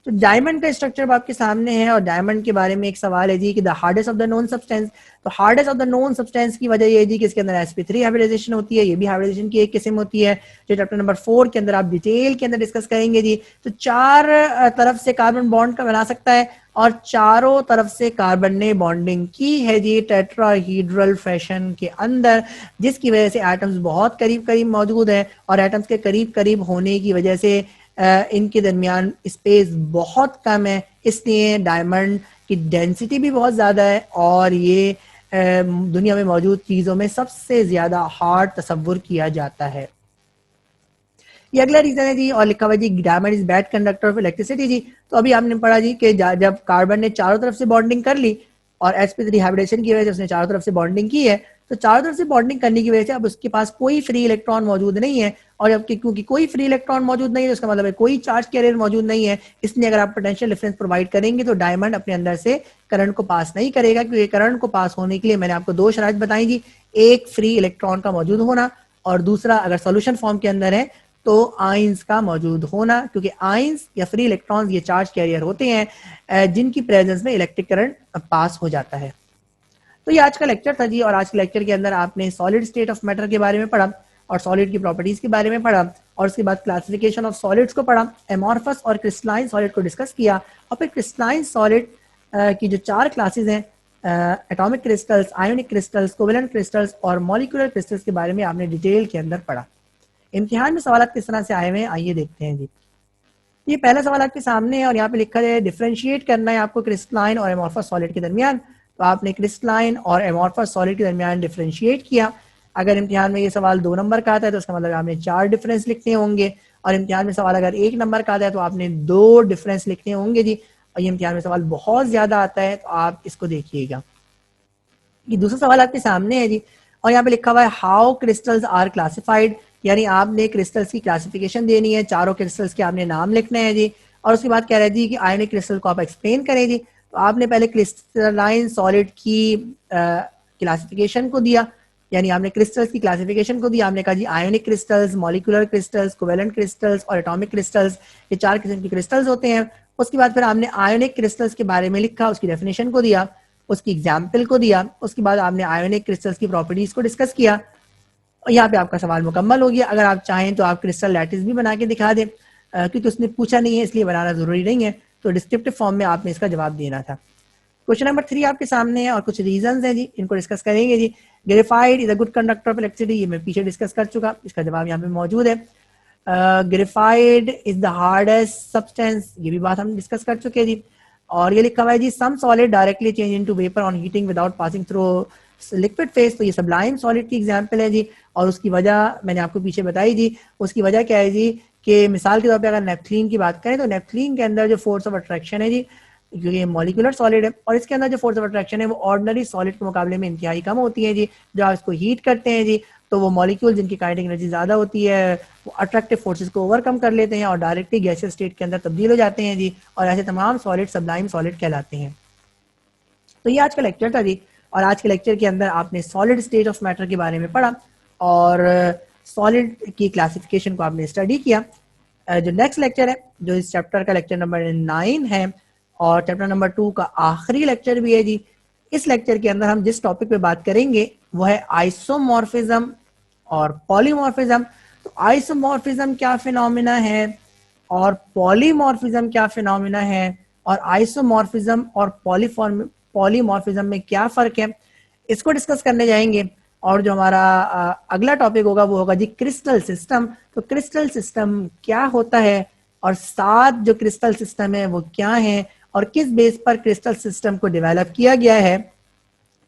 तो diamond का structure आपके सामने है, और diamond के बारे में एक सवाल है जी कि the hardest of the known substance. तो hardest of the known substance की वजह ये है जी कि इसके अंदर sp3 हाइब्रिडाइजेशन होती है, ये भी हाइब्रिडाइजेशन की एक किस्म होती है जो चैप्टर नंबर 4 के अंदर आप डिटेल के अंदर डिस्कस करेंगे जी। तो 4 तरफ से कार्बन बॉन्ड का बना सकता है, और चारों तरफ से कार्बन ने बॉन्डिंग की है जी टेट्राहीड्रल फैशन के अंदर, जिसकी वजह से एटम्स बहुत करीब करीब मौजूद है, और एटम्स के करीब करीब होने की वजह से इनके दरमियान स्पेस बहुत कम है, इसलिए डायमंड की डेंसिटी भी बहुत ज़्यादा है, और ये दुनिया में मौजूद चीज़ों में सबसे ज़्यादा हार्ड तस्वुर किया जाता है। ये अगला रीजन है जी, और लिखा हुआ जी diamond is bad conductor of electricity जी। तो अभी आपने पढ़ा जी कि जब कार्बन ने चारों तरफ से बॉन्डिंग कर ली और sp3 हाइब्रिडेशन की वजह से उसने चारों तरफ से बॉन्डिंग की है, तो चारों तरफ से बॉन्डिंग करने की वजह से अब उसके पास कोई फ्री इलेक्ट्रॉन मौजूद नहीं है, और अब क्योंकि कोई फ्री इलेक्ट्रॉन मौजूद नहीं है तो इसका मतलब है कोई चार्ज कैरियर मौजूद नहीं है। इसलिए अगर आप पोटेंशियल डिफरेंस प्रोवाइड करेंगे तो डायमंड अपने अंदर से करंट को पास नहीं करेगा, क्योंकि करंट को पास होने के लिए मैंने आपको दो शर्त बताई थी, एक फ्री इलेक्ट्रॉन का मौजूद होना और दूसरा अगर सोल्यूशन फॉर्म के अंदर है तो आइंस का मौजूद होना, क्योंकि आइंस या फ्री इलेक्ट्रॉन्स ये चार्ज कैरियर होते हैं जिनकी प्रेजेंस में इलेक्ट्रिक करंट पास हो जाता है। तो ये आज का लेक्चर था जी, और आज के लेक्चर के अंदर आपने सॉलिड स्टेट ऑफ मैटर के बारे में पढ़ा और सॉलिड की प्रॉपर्टीज के बारे में पढ़ा, और उसके बाद क्लासिफिकेशन ऑफ सॉलिड्स को पढ़ा, एमॉर्फस और क्रिस्टलाइन सॉलिड को डिस्कस किया, और फिर क्रिस्टलाइन सॉलिड की जो चार क्लासेस हैं, atomic crystals, ionic crystals, covalent crystals और मॉलिक्यूलर क्रिस्टल्स के बारे में आपने डिटेल के अंदर पढ़ा। इम्तिहान में सवाल किस तरह से आए हुए हैं आइए देखते हैं जी। ये पहला सवाल आपके सामने है और यहाँ पे लिखा है डिफरेंशिएट करना है आपको क्रिस्टलाइन और एमॉर्फस सॉलिड के दरमियान। तो आपने क्रिस्टलाइन और एमॉर्फस सॉलिड के दरमियान डिफरेंशिएट किया। अगर इम्तिहान में ये सवाल 2 नंबर का आता है तो उसका मतलब आपने 4 डिफरेंस लिखने होंगे, और इम्तिहान में सवाल अगर 1 नंबर का आता है तो आपने 2 डिफरेंस लिखने होंगे जी। और ये इम्तिहान में सवाल बहुत ज्यादा आता है तो आप इसको देखिएगा। ये दूसरा सवाल आपके सामने है जी, और यहाँ पे लिखा हुआ है हाउ क्रिस्टल्स आर क्लासिफाइड, यानी आपने क्रिस्टल्स की क्लासिफिकेशन देनी है, चारों क्रिस्टल्स के आपने नाम लिखने हैं जी, और उसके बाद कह रहे जी कि आयोनिक क्रिस्टल को आप एक्सप्लेन करें जी। तो आपने पहले क्रिस्टलाइन सॉलिड की क्लासिफिकेशन को दिया, यानी आपने क्रिस्टल्स की क्लासिफिकेशन को दिया। आपने कहा जी ionic crystals, molecular crystals, covalent crystals और एटॉमिक क्रिस्टल्स, ये 4 किस्म के क्रिस्टल्स होते हैं। उसके बाद फिर आपने आयोनिक क्रिस्टल्स के बारे में लिखा, उसकी डेफिनेशन को दिया, उसकी एग्जाम्पल को दिया। उसके बाद आपने आयोनिक क्रिस्टल्स की प्रॉपर्टीज को डिस्कस किया, और यहाँ पे आपका सवाल मुकम्मल हो गया। अगर आप चाहें तो आप क्रिस्टल लैटिस भी बना के दिखा दें, क्योंकि उसने पूछा नहीं है इसलिए बनाना जरूरी नहीं है, तो डिस्क्रिप्टिव फॉर्म में आपने इसका जवाब देना था। क्वेश्चन नंबर 3 आपके सामने है और कुछ रीजंस हैं जी, इनको डिस्कस करेंगे जी। Graphite is a good conductor of electricity, ये मैं पीछे डिस्कस कर चुका, इसका जवाब यहाँ पे मौजूद है। Graphite is the hardest substance, ये भी बात हम डिस्कस कर चुके हैं जी। और ये लिखा हुआ है जी some solid directly change into vapour on heating without passing through liquid phase, तो ये सब्लाइम सॉलिड की एग्जांपल है जी। और उसकी वजह मैंने आपको पीछे बताई जी। उसकी वजह क्या है जी कि मिसाल के तौर पे अगर नेफ्थलीन की बात करें तो नेफ्थलीन के अंदर जो फोर्स ऑफ अट्रैक्शन है जी, क्योंकि ये मॉलिक्यूलर सॉलिड है और इसके अंदर जो फोर्स ऑफ अट्रैक्शन है वो ऑर्डिनरी सॉलिड के मुकाबले में इंतहाई कम होती है जी। जब आप इसको हीट करते हैं जी तो वो मॉलिक्यूल जिनकी काइनेटिक एनर्जी ज्यादा होती है वो अट्रैक्टिव फोर्सेस को ओवरकम कर लेते हैं और डायरेक्टली गैसियस स्टेट के अंदर तब्दील हो जाते हैं जी, और ऐसे तमाम सॉलिड सब्लाइम सॉलिड कहलाते हैं। तो ये आज का लेक्चर था जी, और आज के लेक्चर के अंदर आपने सॉलिड स्टेट ऑफ मैटर के बारे में पढ़ा और सॉलिड की क्लासिफिकेशन को आपने स्टडी किया। जो नेक्स्ट लेक्चर है जो इस चैप्टर का लेक्चर नंबर 9 है और चैप्टर नंबर 2 का आखिरी लेक्चर भी है जी। इस लेक्चर के अंदर हम जिस टॉपिक पे बात करेंगे वो है आइसोमॉर्फिज्म और पॉलीमॉर्फिज्म। तो आइसोमॉर्फिज्म क्या फिनोमिना है और पॉलीमॉर्फिज्म क्या फिनोमिना है, और आइसोमॉर्फिज्म और पॉलीमॉर्फिज्म में क्या फर्क है, इसको डिस्कस करने जाएंगे। और जो हमारा अगला टॉपिक होगा वो होगा जी क्रिस्टल सिस्टम। तो क्रिस्टल सिस्टम क्या होता है और 7 जो क्रिस्टल सिस्टम है वो क्या है और किस बेस पर क्रिस्टल सिस्टम को डेवलप किया गया है,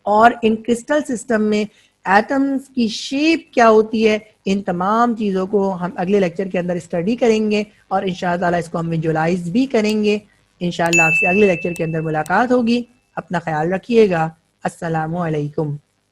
और इन क्रिस्टल सिस्टम में एटम्स की शेप क्या होती है, इन तमाम चीज़ों को हम अगले लेक्चर के अंदर स्टडी करेंगे और इंशाअल्लाह ताला इसको हम विजुअलाइज भी करेंगे। इंशाअल्लाह आपसे अगले लेक्चर के अंदर मुलाकात होगी। अपना ख्याल रखिएगा। अस्सलामु अलैकुम।